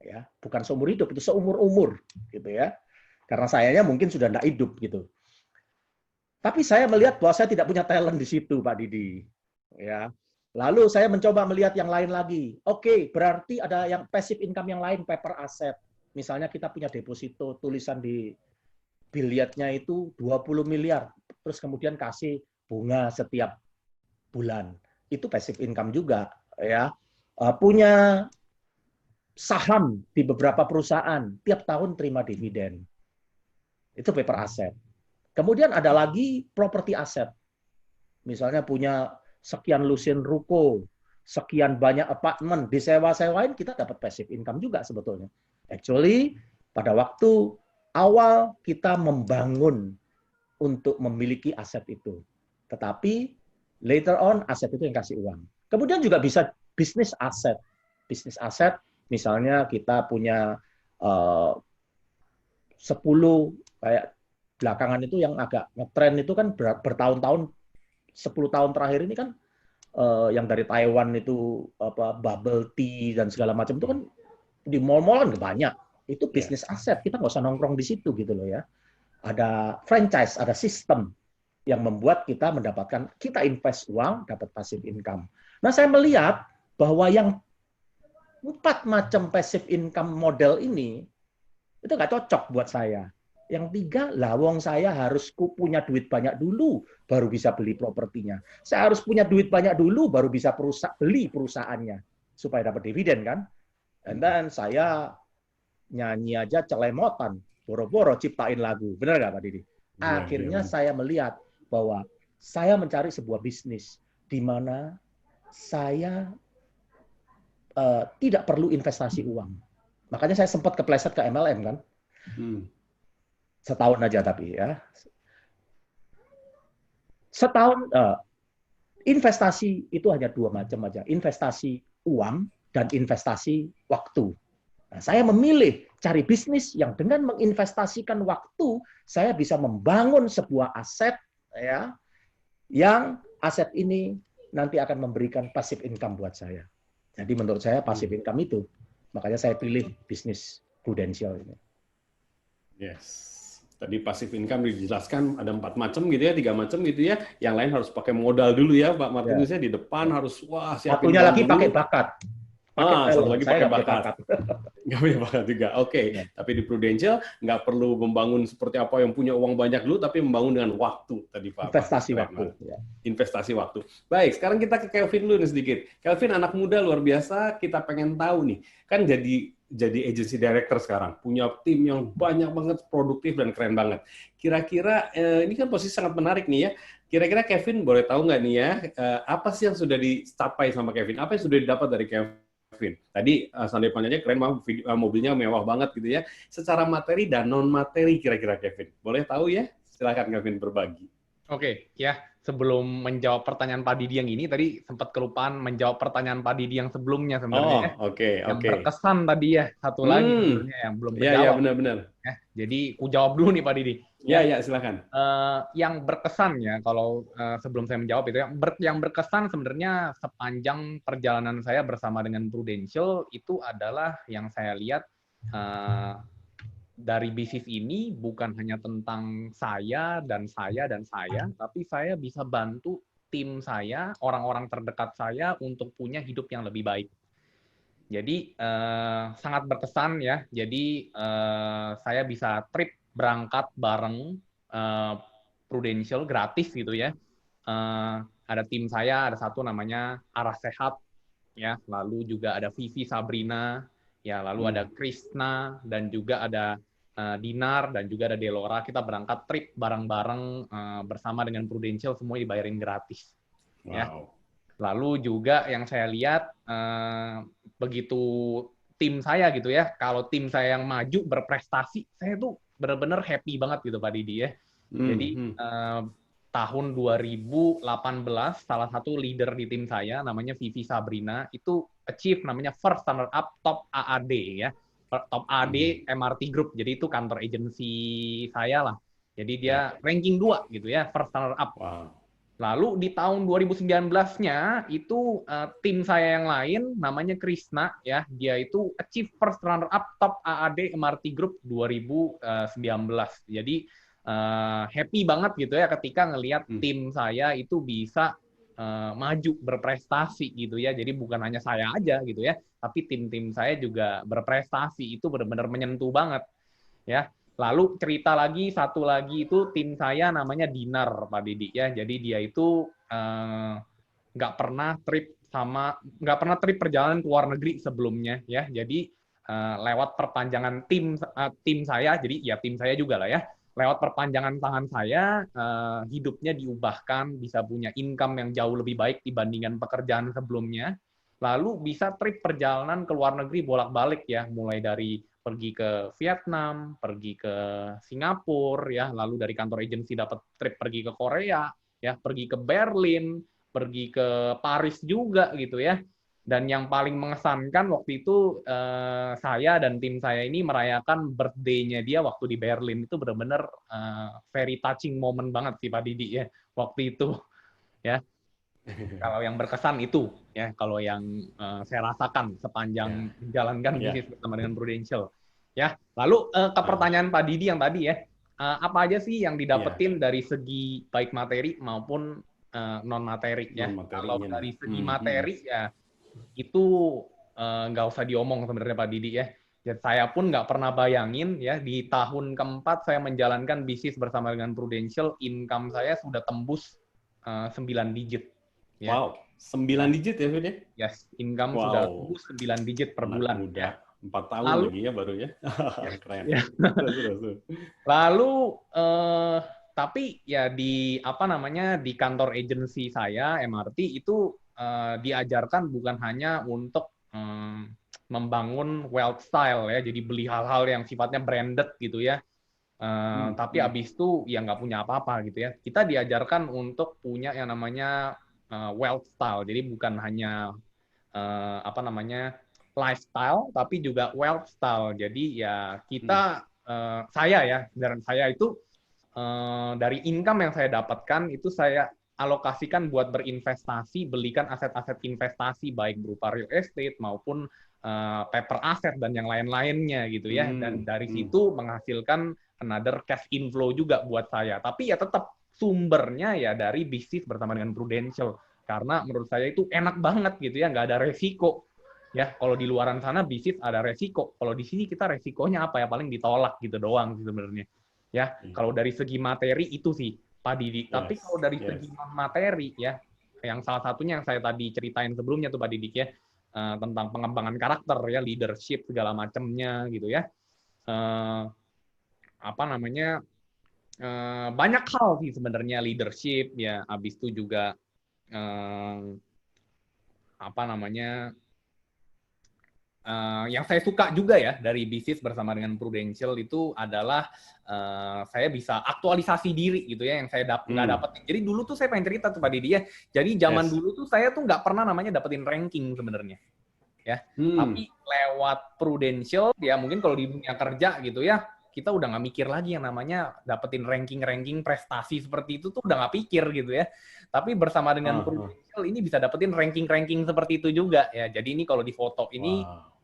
Ya, bukan seumur hidup, itu seumur-umur gitu ya. Karena sayanya mungkin sudah tidak hidup gitu. Tapi saya melihat bahwa saya tidak punya talent di situ, Pak Didi. Ya. Lalu saya mencoba melihat yang lain lagi. Oke, berarti ada yang passive income yang lain, paper asset. Misalnya kita punya deposito, tulisan di bilietnya itu 20 miliar. Terus kemudian kasih bunga setiap bulan. Itu passive income juga. Ya. Punya saham di beberapa perusahaan, tiap tahun terima dividen. Itu paper asset. Kemudian ada lagi property asset. Misalnya punya sekian lusin ruko, sekian banyak apartemen, disewa-sewain, kita dapat passive income juga sebetulnya. Actually, pada waktu awal kita membangun untuk memiliki aset itu. Tetapi later on, aset itu yang kasih uang. Kemudian juga bisa bisnis aset. Bisnis aset, misalnya kita punya 10, kayak belakangan itu yang agak ngetren itu kan bertahun-tahun, 10 tahun terakhir ini kan yang dari Taiwan itu bubble tea dan segala macam itu kan di mall-mallan banyak. Itu bisnis aset, kita nggak usah nongkrong di situ gitu loh ya. Ada franchise, ada sistem yang membuat kita mendapatkan, kita invest uang, dapat passive income. Nah, saya melihat bahwa yang 4 macam passive income model ini itu nggak cocok buat saya. Yang 3, wong saya harus punya duit banyak dulu baru bisa beli propertinya. Saya harus punya duit banyak dulu baru bisa beli perusahaannya supaya dapat dividen kan. And then saya nyanyi aja celemotan, boro-boro ciptain lagu. Benar nggak Pak Didi? Akhirnya saya melihat bahwa saya mencari sebuah bisnis di mana saya tidak perlu investasi uang. Makanya saya sempat kepleset ke MLM kan. Setahun aja tapi ya. Setahun investasi itu hanya 2 macam aja. Investasi uang dan investasi waktu. Nah, saya memilih cari bisnis yang dengan menginvestasikan waktu, saya bisa membangun sebuah aset ya, yang aset ini nanti akan memberikan passive income buat saya. Jadi menurut saya passive income itu, makanya saya pilih bisnis prudensial ini. Yes. Tadi passive income dijelaskan ada 4 macam gitu ya, 3 macam gitu ya. Yang lain harus pakai modal dulu ya, Pak Martinus ya. Di depan harus siapin Satunya uang lagi dulu. pakai bakat. Satu lagi Saya pakai nggak punya bakat. Nggak punya bakat juga. Oke. Tapi di Prudential nggak perlu membangun seperti apa yang punya uang banyak dulu, tapi membangun dengan waktu tadi Pak. Investasi Pak waktu. Keren, investasi waktu. Baik, sekarang kita ke Kelvin dulu nih sedikit. Kelvin anak muda luar biasa, kita pengen tahu nih. Kan jadi agency director sekarang, punya tim yang banyak banget, produktif dan keren banget. Kira-kira ini kan posisi sangat menarik nih ya. Kira-kira Kevin boleh tahu nggak nih ya, apa sih yang sudah dicapai sama Kevin? Apa yang sudah didapat dari Kevin? Tadi Sunday Fun-nya keren, mobilnya mewah banget gitu ya. Secara materi dan non materi kira-kira Kevin, boleh tahu ya? Silakan Kevin berbagi. Oke, ya. Sebelum menjawab pertanyaan Pak Didi yang ini, tadi sempat kelupaan menjawab pertanyaan Pak Didi yang sebelumnya sebenarnya. Yang berkesan tadi ya, satu lagi sebenarnya yang belum terjawab. Iya, benar-benar. Ya, jadi ku jawab dulu nih Pak Didi. Ya, silakan. Yang berkesan ya, kalau sebelum saya menjawab itu, yang berkesan sebenarnya sepanjang perjalanan saya bersama dengan Prudential itu adalah yang saya lihat dari bisnis ini bukan hanya tentang saya, tapi saya bisa bantu tim saya, orang-orang terdekat saya untuk punya hidup yang lebih baik. Jadi sangat berkesan ya. Jadi saya bisa trip berangkat bareng Prudential gratis gitu ya. Ada tim saya, ada satu namanya Arah Sehat ya, lalu juga ada Vivi Sabrina ya, lalu ada Krishna dan juga ada Dinar dan juga ada Delora. Kita berangkat trip bareng-bareng bersama dengan Prudential, semua dibayarin gratis. Wow. Ya. Lalu juga yang saya lihat begitu tim saya gitu ya, kalau tim saya yang maju berprestasi, saya tuh benar-benar happy banget gitu Pak Didi ya. Jadi tahun 2018 salah satu leader di tim saya namanya Vivi Sabrina itu achieve namanya first runner up top AAD ya. Top AD MRT Group, jadi itu kantor agensi saya lah. Jadi dia ranking 2 gitu ya, first runner up. Wow. Lalu di tahun 2019-nya itu tim saya yang lain namanya Krishna ya, dia itu achieve first runner up top AAD MRT Group 2019. Jadi happy banget gitu ya ketika ngelihat tim saya itu bisa maju berprestasi gitu ya. Jadi bukan hanya saya aja gitu ya, tapi tim-tim saya juga berprestasi. Itu benar-benar menyentuh banget ya. Lalu cerita lagi satu lagi itu tim saya namanya Dinar Pak Didi ya. Jadi dia itu nggak pernah trip perjalanan ke luar negeri sebelumnya ya. Jadi lewat perpanjangan tim saya, jadi ya tim saya juga lah ya. Lewat perpanjangan tangan saya, hidupnya diubahkan, bisa punya income yang jauh lebih baik dibandingkan pekerjaan sebelumnya. Lalu bisa trip perjalanan ke luar negeri bolak-balik ya, mulai dari pergi ke Vietnam, pergi ke Singapura, ya, lalu dari kantor agensi dapat trip pergi ke Korea, ya, pergi ke Berlin, pergi ke Paris juga gitu ya. Dan yang paling mengesankan waktu itu saya dan tim saya ini merayakan birthday-nya dia waktu di Berlin. Itu benar-benar very touching moment banget sih Pak Didi ya waktu itu ya. Kalau yang berkesan itu ya, kalau yang saya rasakan sepanjang menjalankan bisnis bersama dengan Prudential ya. Lalu ke pertanyaan Pak Didi yang tadi ya, apa aja sih yang didapetin dari segi baik materi maupun non materi ya. Kalau dari segi materi ya itu nggak usah diomong sebenarnya Pak Didi ya. Dan saya pun nggak pernah bayangin ya di tahun keempat saya menjalankan bisnis bersama dengan Prudential, income saya sudah tembus 9 digit. Ya. Wow, 9 digit ya Vin ya? Yes, income sudah tembus 9 digit per bulan. Muda. 4 tahun lagi ya baru ya. Keren. Ya. Lalu tapi ya di di kantor agensi saya MRT itu diajarkan bukan hanya untuk membangun wealth style ya, jadi beli hal-hal yang sifatnya branded gitu ya. Tapi abis itu ya nggak punya apa-apa gitu ya. Kita diajarkan untuk punya yang namanya wealth style. Jadi bukan hanya lifestyle, tapi juga wealth style. Jadi ya kita saya ya, dan saya itu dari income yang saya dapatkan itu saya alokasikan buat berinvestasi, belikan aset-aset investasi baik berupa real estate maupun paper aset dan yang lain-lainnya gitu ya. Dan dari situ menghasilkan another cash inflow juga buat saya. Tapi ya tetap sumbernya ya dari bisnis bersama dengan Prudential. Karena menurut saya itu enak banget gitu ya, nggak ada resiko. Ya, kalau di luaran sana bisnis ada resiko. Kalau di sini kita resikonya apa ya? Paling ditolak gitu doang sih sebenarnya. Ya, kalau dari segi materi itu sih Pak Didik. Tapi kalau dari segi materi ya, yang salah satunya yang saya tadi ceritain sebelumnya tuh Pak Didik ya, tentang pengembangan karakter ya, leadership segala macamnya gitu ya. Apa namanya? Banyak hal sih sebenarnya leadership ya. Habis itu juga apa namanya? Yang saya suka juga ya dari bisnis bersama dengan Prudential itu adalah saya bisa aktualisasi diri gitu ya, yang saya nggak dapetin. Jadi dulu tuh saya pengen cerita tuh Pak Didi ya. Jadi zaman dulu tuh saya tuh nggak pernah namanya dapetin ranking sebenarnya. Ya, tapi lewat Prudential ya mungkin kalau di dunia kerja gitu ya, kita udah nggak mikir lagi yang namanya dapetin ranking prestasi seperti itu tuh udah nggak pikir gitu ya. Tapi bersama dengan Prudential ini bisa dapetin ranking seperti itu juga ya. Jadi ini kalau di foto ini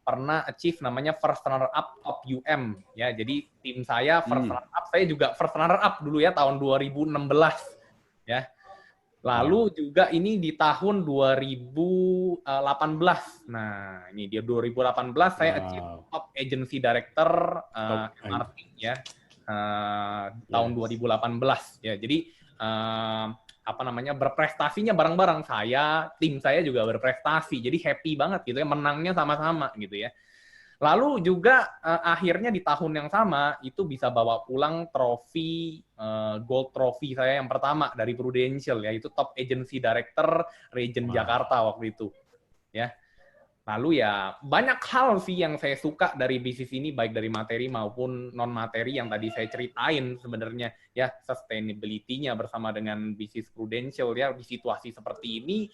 pernah achieve namanya first runner up top UM ya. Jadi tim saya first runner up, saya juga first runner up dulu ya tahun 2016 ya. Lalu juga ini di tahun 2018. Nah, ini dia 2018 saya achieve top agency director marketing ya. Tahun 2018 ya. Jadi apa namanya berprestasinya bareng-bareng, tim saya juga berprestasi, jadi happy banget gitu ya, menangnya sama-sama gitu ya. Lalu juga akhirnya di tahun yang sama itu bisa bawa pulang trofi gold trophy saya yang pertama dari Prudential ya, itu top agency director region Jakarta waktu itu ya. Lalu ya banyak hal sih yang saya suka dari bisnis ini, baik dari materi maupun non materi yang tadi saya ceritain sebenarnya ya, sustainability-nya bersama dengan bisnis Prudential ya, di situasi seperti ini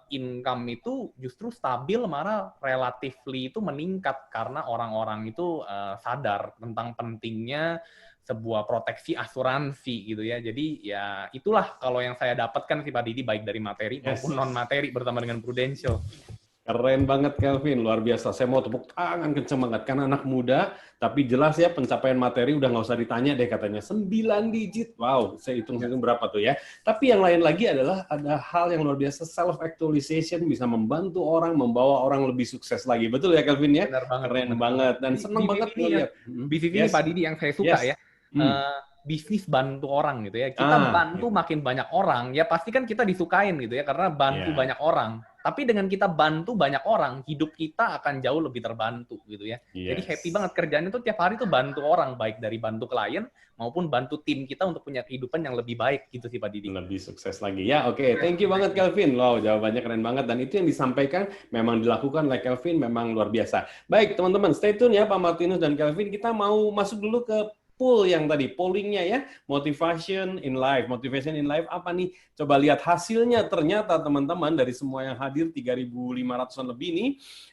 income itu justru stabil, malah relatively itu meningkat karena orang-orang itu sadar tentang pentingnya sebuah proteksi asuransi gitu ya. Jadi ya itulah kalau yang saya dapatkan sih Pak Didi, baik dari materi maupun non materi bersama dengan Prudential. Keren banget Kelvin, luar biasa. Saya mau tepuk tangan kenceng banget, karena anak muda, tapi jelas ya pencapaian materi udah nggak usah ditanya deh katanya. 9 digit, wow, saya hitung-hitung berapa tuh ya. Tapi yang lain lagi adalah ada hal yang luar biasa, self-actualization, bisa membantu orang, membawa orang lebih sukses lagi. Betul ya Kelvin ya? Benar banget. Keren banget, dan seneng banget ngeliat. Bisnis ini Pak Didi yang saya suka ya. Bisnis bantu orang gitu ya. Kita bantu makin banyak orang, ya pasti kan kita disukain gitu ya, karena bantu banyak orang. Tapi dengan kita bantu banyak orang, hidup kita akan jauh lebih terbantu gitu ya. Jadi happy banget kerjaan itu tiap hari tuh bantu orang, baik dari bantu klien maupun bantu tim kita untuk punya kehidupan yang lebih baik gitu sih Pak Didi. Lebih sukses lagi ya. Oke, thank you banget Kelvin. Wow, jawabannya keren banget, dan itu yang disampaikan memang dilakukan oleh Kelvin memang luar biasa. Baik, teman-teman, stay tune ya Pak Martinus dan Kelvin. Kita mau masuk dulu ke poll yang tadi, pollingnya ya, motivation in life apa nih? Coba lihat hasilnya, ternyata teman-teman dari semua yang hadir 3.500-an lebih nih,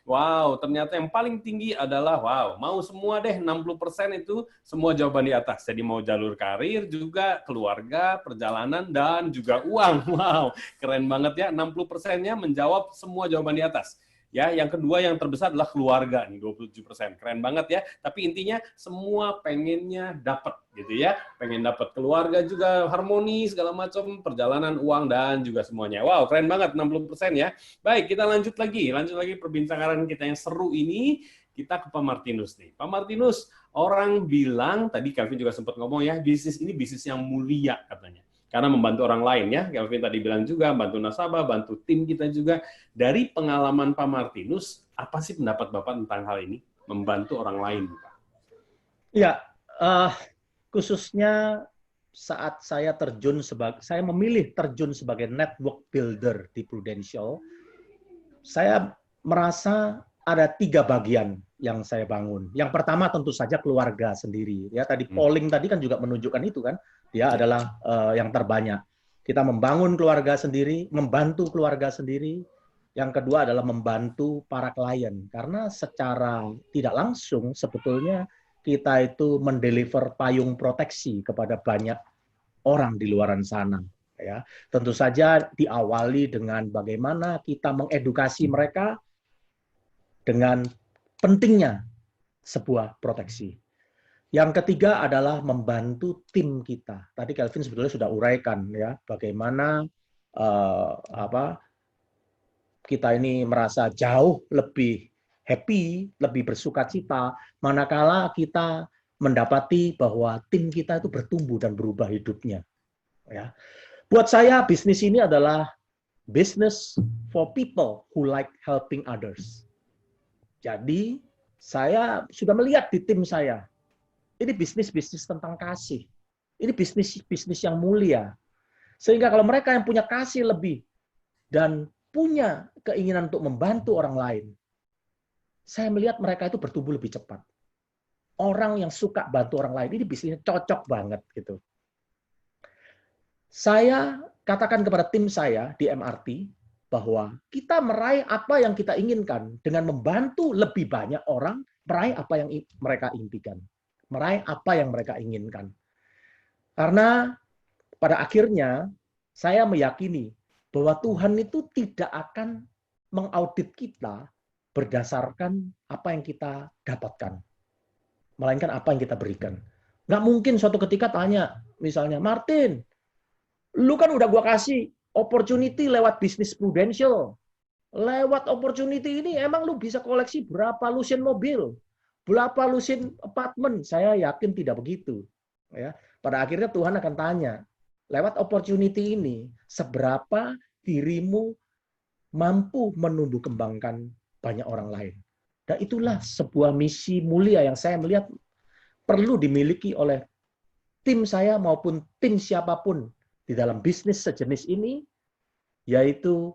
wow, ternyata yang paling tinggi adalah, wow, mau semua deh, 60% itu semua jawaban di atas. Jadi mau jalur karir juga, keluarga, perjalanan, dan juga uang. Wow, keren banget ya, 60%-nya menjawab semua jawaban di atas. Ya, yang kedua yang terbesar adalah keluarga nih, 27%. Keren banget ya. Tapi intinya semua pengennya dapat gitu ya. Pengen dapat keluarga juga harmoni segala macam, perjalanan, uang, dan juga semuanya. Wow, keren banget 60% ya. Baik, kita lanjut lagi perbincangan kita yang seru ini. Kita ke Pak Martinus nih. Pak Martinus, orang bilang tadi Kelvin juga sempat ngomong ya, bisnis ini bisnis yang mulia katanya. Karena membantu orang lain ya, Kelvin tadi bilang juga, bantu nasabah, bantu tim kita juga. Dari pengalaman Pak Martinus, apa sih pendapat Bapak tentang hal ini? Membantu orang lain, Pak. Ya, khususnya saat saya memilih terjun sebagai network builder di Prudential, saya merasa ada 3 bagian yang saya bangun. Yang pertama tentu saja keluarga sendiri. Ya, tadi polling tadi kan juga menunjukkan itu kan. Dia adalah yang terbanyak. Kita membangun keluarga sendiri, membantu keluarga sendiri. Yang kedua adalah membantu para klien. Karena secara tidak langsung sebetulnya kita itu mendeliver payung proteksi kepada banyak orang di luaran sana. Ya, tentu saja diawali dengan bagaimana kita mengedukasi mereka dengan pentingnya sebuah proteksi. Yang ketiga adalah membantu tim kita. Tadi Kelvin sebetulnya sudah uraikan ya, bagaimana kita ini merasa jauh lebih happy, lebih bersukacita, manakala kita mendapati bahwa tim kita itu bertumbuh dan berubah hidupnya. Ya. Buat saya, bisnis ini adalah business for people who like helping others. Jadi, saya sudah melihat di tim saya, ini bisnis-bisnis tentang kasih. Ini bisnis-bisnis yang mulia. Sehingga kalau mereka yang punya kasih lebih dan punya keinginan untuk membantu orang lain, saya melihat mereka itu bertumbuh lebih cepat. Orang yang suka bantu orang lain, ini bisnisnya cocok banget gitu. Saya katakan kepada tim saya di MRT bahwa kita meraih apa yang kita inginkan dengan membantu lebih banyak orang meraih apa yang mereka impikan, meraih apa yang mereka inginkan. Karena pada akhirnya saya meyakini bahwa Tuhan itu tidak akan mengaudit kita berdasarkan apa yang kita dapatkan, melainkan apa yang kita berikan. Nggak mungkin suatu ketika tanya, misalnya, Martin, lu kan udah gua kasih opportunity lewat bisnis Prudential. Lewat opportunity ini emang lu bisa koleksi berapa lusin mobil, berapa lusin apartemen. Saya yakin tidak begitu. Ya. Pada akhirnya Tuhan akan tanya, lewat opportunity ini, seberapa dirimu mampu menumbuh kembangkan banyak orang lain. Dan itulah sebuah misi mulia yang saya melihat perlu dimiliki oleh tim saya maupun tim siapapun di dalam bisnis sejenis ini, yaitu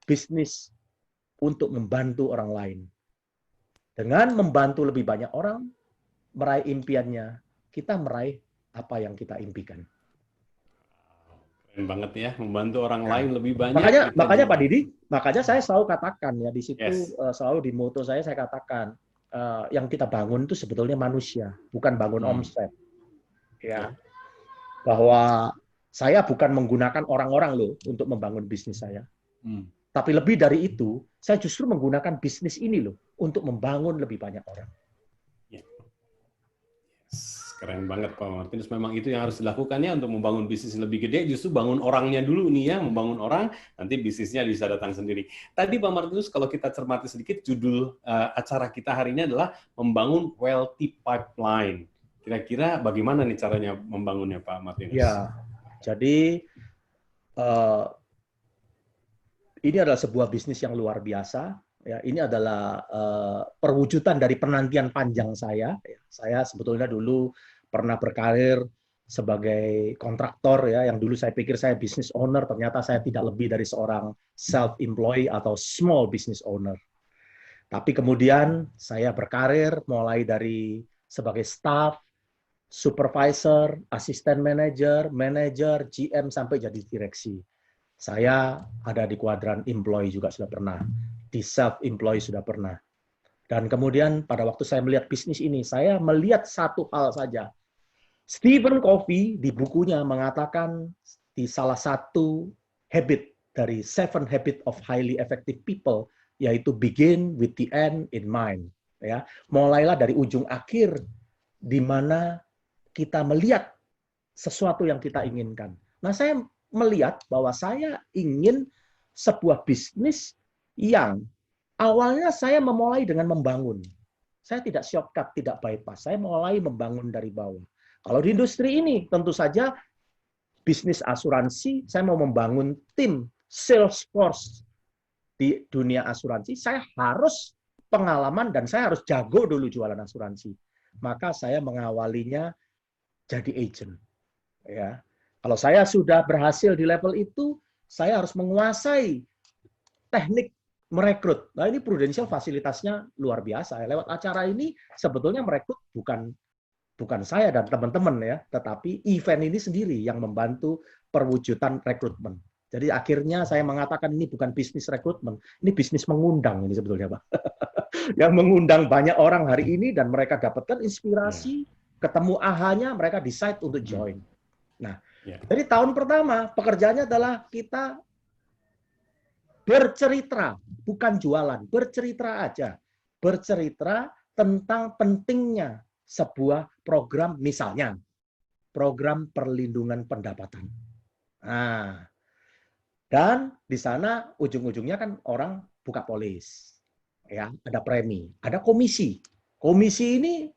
bisnis untuk membantu orang lain. Dengan membantu lebih banyak orang, meraih impiannya, kita meraih apa yang kita impikan. Keren banget ya, membantu orang lain lebih banyak. Makanya Pak Didi, makanya saya selalu katakan ya di situ, selalu di moto saya katakan, yang kita bangun itu sebetulnya manusia, bukan bangun omset. Ya, bahwa saya bukan menggunakan orang-orang loh untuk membangun bisnis saya. Tapi lebih dari itu, saya justru menggunakan bisnis ini loh untuk membangun lebih banyak orang. Keren banget Pak Martinus. Memang itu yang harus dilakukan ya untuk membangun bisnis lebih gede. Justru bangun orangnya dulu nih ya, membangun orang, nanti bisnisnya bisa datang sendiri. Tadi Pak Martinus, kalau kita cermati sedikit, judul acara kita hari ini adalah membangun wealthy pipeline. Kira-kira bagaimana nih caranya membangunnya Pak Martinus? Ya, jadi ini adalah sebuah bisnis yang luar biasa. Ya, ini adalah perwujudan dari penantian panjang saya. Saya sebetulnya dulu pernah berkarir sebagai kontraktor ya, yang dulu saya pikir saya business owner, ternyata saya tidak lebih dari seorang self-employed atau small business owner. Tapi kemudian saya berkarir mulai dari sebagai staff, supervisor, asisten manager, manager, GM sampai jadi direksi. Saya ada di kuadran employee juga sudah pernah, di self-employed sudah pernah. Dan kemudian pada waktu saya melihat bisnis ini, saya melihat satu hal saja. Stephen Covey di bukunya mengatakan di salah satu habit dari 7 Habits of Highly Effective People, yaitu begin with the end in mind. Ya, mulailah dari ujung akhir, di mana kita melihat sesuatu yang kita inginkan. Nah, saya melihat bahwa saya ingin sebuah bisnis yang awalnya saya memulai dengan membangun. Saya tidak shortcut, tidak bypass. Saya mulai membangun dari bawah. Kalau di industri ini, tentu saja bisnis asuransi, saya mau membangun tim sales force di dunia asuransi, saya harus pengalaman dan saya harus jago dulu jualan asuransi. Maka saya mengawalinya jadi agent. Ya. Kalau saya sudah berhasil di level itu, saya harus menguasai teknik merekrut. Nah, ini Prudential fasilitasnya luar biasa. Lewat acara ini sebetulnya merekrut bukan saya dan teman-teman ya, tetapi event ini sendiri yang membantu perwujudan rekrutmen. Jadi akhirnya saya mengatakan ini bukan bisnis rekrutmen, ini bisnis mengundang ini sebetulnya Pak. Yang mengundang banyak orang hari ini dan mereka dapatkan inspirasi, ketemu ahanya, mereka decide untuk join. Nah, Ya. Jadi tahun pertama pekerjaannya adalah kita bercerita, bukan jualan, bercerita aja. Bercerita tentang pentingnya sebuah program, misalnya program perlindungan pendapatan. Nah, dan di sana ujung-ujungnya kan orang buka polis. Ya, ada premi, ada komisi. Komisi ini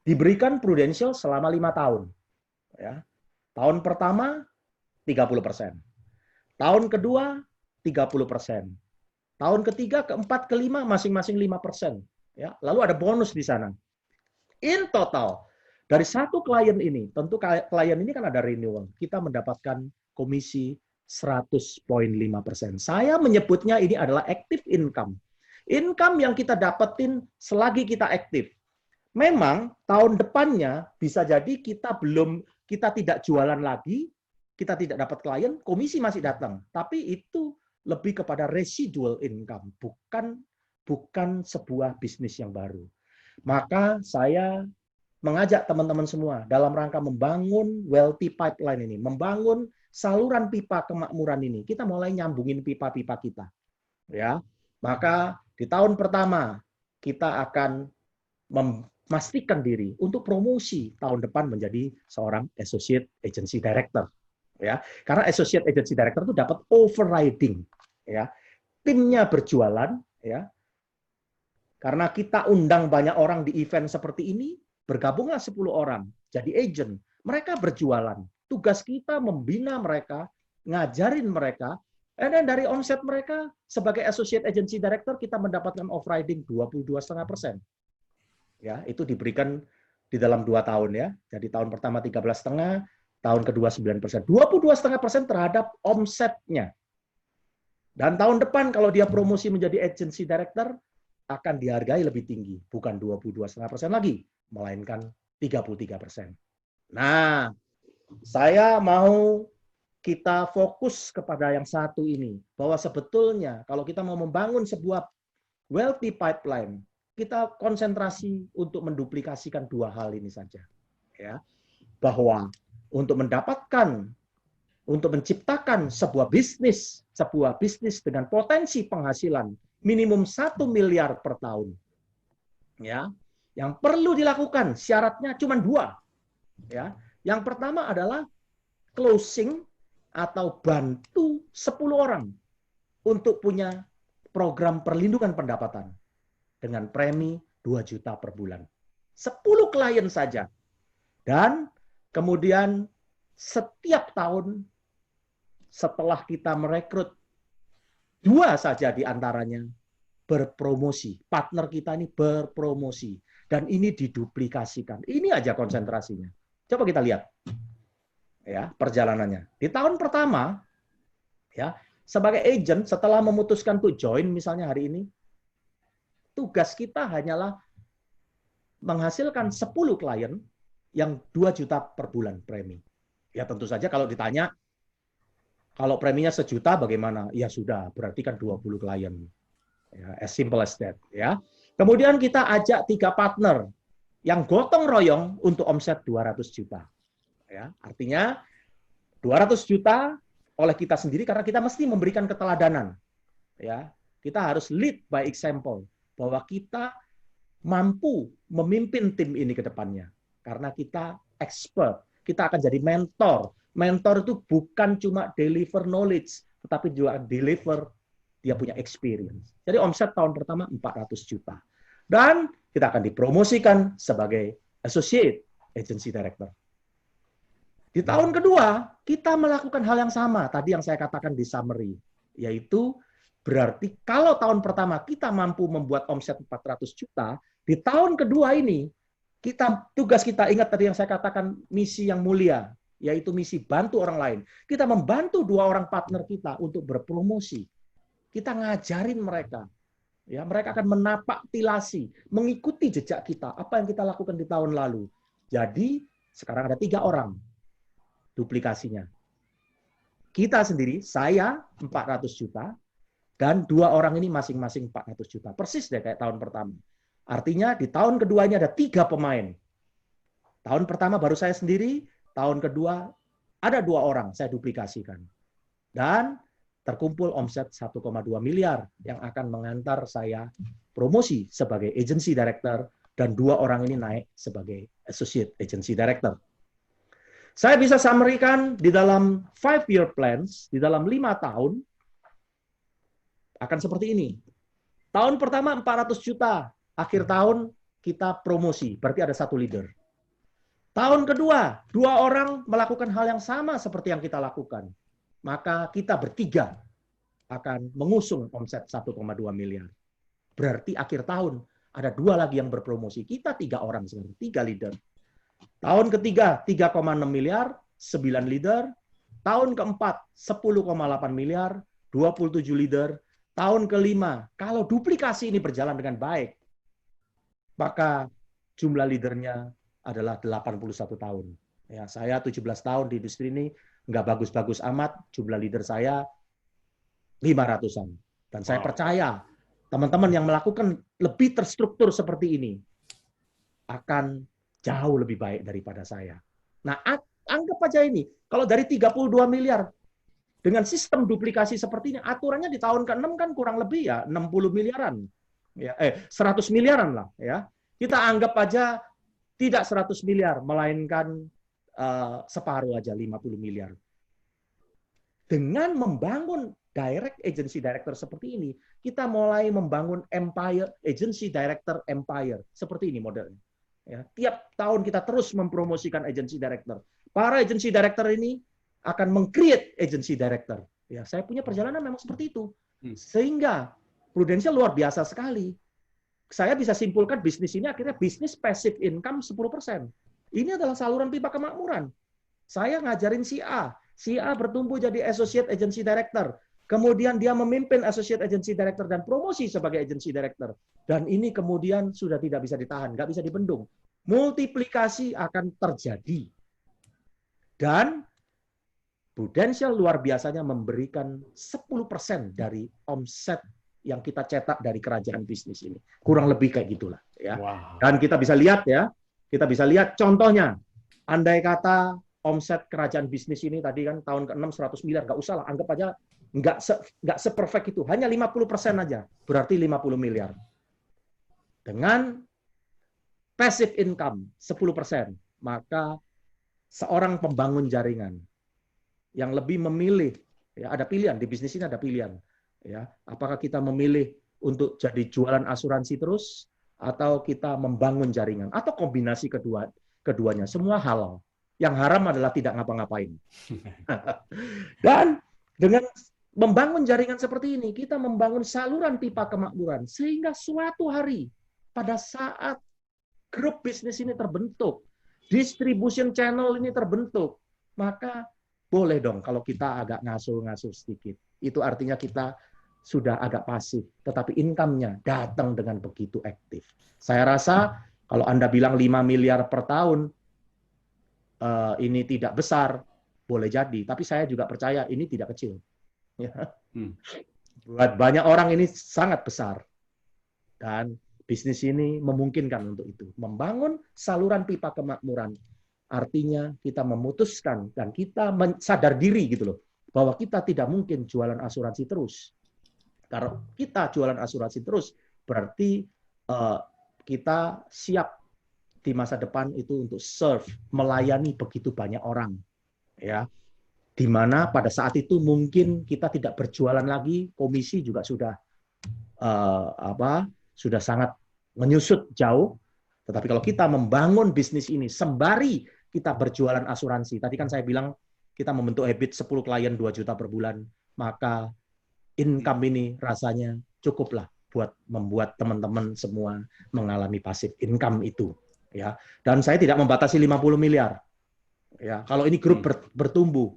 diberikan Prudential selama 5 tahun. Ya. Tahun pertama 30%. Tahun kedua 30%. Tahun ketiga, keempat, kelima masing-masing 5%. Ya. Lalu ada bonus di sana. In total, dari satu klien ini, tentu klien ini kan ada renewal, kita mendapatkan komisi 100,5%. Saya menyebutnya ini adalah active income. Income yang kita dapetin selagi kita aktif. Memang tahun depannya bisa jadi kita tidak jualan lagi, kita tidak dapat klien, komisi masih datang. Tapi itu lebih kepada residual income, bukan sebuah bisnis yang baru. Maka saya mengajak teman-teman semua dalam rangka membangun wealthy pipeline ini, membangun saluran pipa kemakmuran ini. Kita mulai nyambungin pipa-pipa kita. Ya. Maka di tahun pertama kita akan memastikan diri untuk promosi tahun depan menjadi seorang associate agency director. Ya, karena associate agency director itu dapat overriding, ya. Timnya berjualan, ya. Karena kita undang banyak orang di event seperti ini, bergabunglah 10 orang jadi agent. Mereka berjualan. Tugas kita membina mereka, ngajarin mereka, dan dari omset mereka sebagai associate agency director kita mendapatkan overriding 22,5%. Ya, itu diberikan di dalam 2 tahun ya. Jadi tahun pertama 13,5%, tahun kedua 9%. 22,5% terhadap omsetnya. Dan tahun depan kalau dia promosi menjadi agency director akan dihargai lebih tinggi, bukan 22,5% lagi, melainkan 33%. Nah, saya mau kita fokus kepada yang satu ini, bahwa sebetulnya kalau kita mau membangun sebuah wealthy pipeline, kita konsentrasi untuk menduplikasikan 2 hal ini saja. Ya, bahwa untuk menciptakan sebuah bisnis dengan potensi penghasilan minimum 1 miliar per tahun. Ya, yang perlu dilakukan syaratnya cuma 2. Ya, yang pertama adalah closing atau bantu 10 orang untuk punya program perlindungan pendapatan dengan premi 2 juta per bulan. 10 klien saja. Dan kemudian setiap tahun setelah kita merekrut 2 saja di antaranya berpromosi. Partner kita ini berpromosi. Dan ini diduplikasikan. Ini aja konsentrasinya. Coba kita lihat. Ya, perjalanannya. Di tahun pertama, ya, sebagai agent setelah memutuskan untuk join misalnya hari ini, tugas kita hanyalah menghasilkan 10 klien yang 2 juta per bulan premi. Ya tentu saja kalau ditanya, kalau preminya 1 juta bagaimana? Ya sudah, berarti kan 20 klien. Ya, as simple as that. Ya. Kemudian kita ajak 3 partner yang gotong royong untuk omset 200 juta. Ya, artinya 200 juta oleh kita sendiri karena kita mesti memberikan keteladanan. Ya, kita harus lead by example bahwa kita mampu memimpin tim ini ke depannya karena kita expert, kita akan jadi mentor. Mentor itu bukan cuma deliver knowledge, tetapi juga deliver dia punya experience. Jadi omset tahun pertama 400 juta. Dan kita akan dipromosikan sebagai associate agency director. Di tahun kedua, kita melakukan hal yang sama, tadi yang saya katakan di summary, yaitu berarti kalau tahun pertama kita mampu membuat omset 400 juta, di tahun kedua ini, tugas kita, ingat tadi yang saya katakan misi yang mulia, yaitu misi bantu orang lain. Kita membantu 2 orang partner kita untuk berpromosi. Kita ngajarin mereka. Ya, mereka akan menapak tilasi, mengikuti jejak kita, apa yang kita lakukan di tahun lalu. Jadi, sekarang ada 3 orang duplikasinya. Kita sendiri, saya 400 juta, dan 2 orang ini masing-masing 400 juta. Persis deh kayak tahun pertama. Artinya di tahun kedua ini ada 3 pemain. Tahun pertama baru saya sendiri, tahun kedua Ada 2 orang saya duplikasikan. Dan terkumpul omset 1,2 miliar yang akan mengantar saya promosi sebagai agency director dan 2 orang ini naik sebagai associate agency director. Saya bisa summary-kan di dalam 5-year plans, di dalam 5 tahun akan seperti ini. Tahun pertama 400 juta, akhir tahun kita promosi, berarti ada 1 leader. Tahun kedua, 2 orang melakukan hal yang sama seperti yang kita lakukan. Maka kita bertiga akan mengusung omset 1,2 miliar. Berarti akhir tahun ada 2 lagi yang berpromosi. Kita 3 orang sekarang, 3 leader. Tahun ketiga 3,6 miliar, 9 leader. Tahun keempat 10,8 miliar, 27 leader. Tahun kelima, kalau duplikasi ini berjalan dengan baik, maka jumlah leadernya adalah 81 tahun. Ya, saya 17 tahun di industri ini, nggak bagus-bagus amat, jumlah leader saya 500-an. Dan saya percaya, teman-teman yang melakukan lebih terstruktur seperti ini, akan jauh lebih baik daripada saya. Nah, anggap aja ini, kalau dari 32 miliar, dengan sistem duplikasi seperti ini, aturannya di tahun ke-6 kan kurang lebih ya, 60 miliaran. Ya, 100 miliaran lah. Ya. Kita anggap aja tidak 100 miliar, melainkan separuh aja 50 miliar. Dengan membangun direct agency director seperti ini, kita mulai membangun empire, agency director empire. Seperti ini modelnya. Ya, tiap tahun kita terus mempromosikan agency director. Para agency director ini akan meng-create agency director. Ya, saya punya perjalanan memang seperti itu. Sehingga Prudential luar biasa sekali. Saya bisa simpulkan bisnis ini akhirnya bisnis passive income 10%. Ini adalah saluran pipa kemakmuran. Saya ngajarin si A bertumbuh jadi associate agency director. Kemudian dia memimpin associate agency director dan promosi sebagai agency director. Dan ini kemudian sudah tidak bisa ditahan, nggak bisa dibendung. Multiplikasi akan terjadi. Dan Prudential luar biasanya memberikan 10% dari omset yang kita cetak dari kerajaan bisnis ini. Kurang lebih kayak gitulah. Ya. Wow. Dan kita bisa lihat ya, kita bisa lihat contohnya. Andai kata omset kerajaan bisnis ini tadi kan tahun ke-6 100 miliar, nggak usah lah, anggap aja nggak se-perfect itu, hanya 50% aja, berarti 50 miliar. Dengan passive income 10%, maka seorang pembangun jaringan yang lebih memilih, ya ada pilihan, di bisnis ini ada pilihan. Ya, apakah kita memilih untuk jadi jualan asuransi terus, atau kita membangun jaringan, atau kombinasi keduanya, semua halal. Yang haram adalah tidak ngapa-ngapain. Dan dengan membangun jaringan seperti ini, kita membangun saluran pipa kemakmuran, sehingga suatu hari, pada saat grup bisnis ini terbentuk, distribution channel ini terbentuk, maka boleh dong kalau kita agak ngasuh-ngasuh sedikit. Itu artinya kita sudah agak pasif, tetapi income-nya datang dengan begitu aktif. Saya rasa kalau Anda bilang 5 miliar per tahun, ini tidak besar, boleh jadi. Tapi saya juga percaya ini tidak kecil. Ya. Buat banyak orang ini sangat besar. Dan bisnis ini memungkinkan untuk itu. Membangun saluran pipa kemakmuran. Artinya kita memutuskan dan kita sadar diri gitu loh, bahwa kita tidak mungkin jualan asuransi terus. Kalau kita jualan asuransi terus, berarti kita siap di masa depan itu untuk serve, melayani begitu banyak orang, ya. Di mana pada saat itu mungkin kita tidak berjualan lagi, komisi juga sudah sudah sangat menyusut jauh. Tetapi kalau kita membangun bisnis ini sembari kita berjualan asuransi, tadi kan saya bilang kita membentuk habit 10 klien 2 juta per bulan, maka income ini rasanya cukuplah buat membuat teman-teman semua mengalami passive income itu, ya. Dan saya tidak membatasi 50 miliar. Ya, kalau ini grup bertumbuh,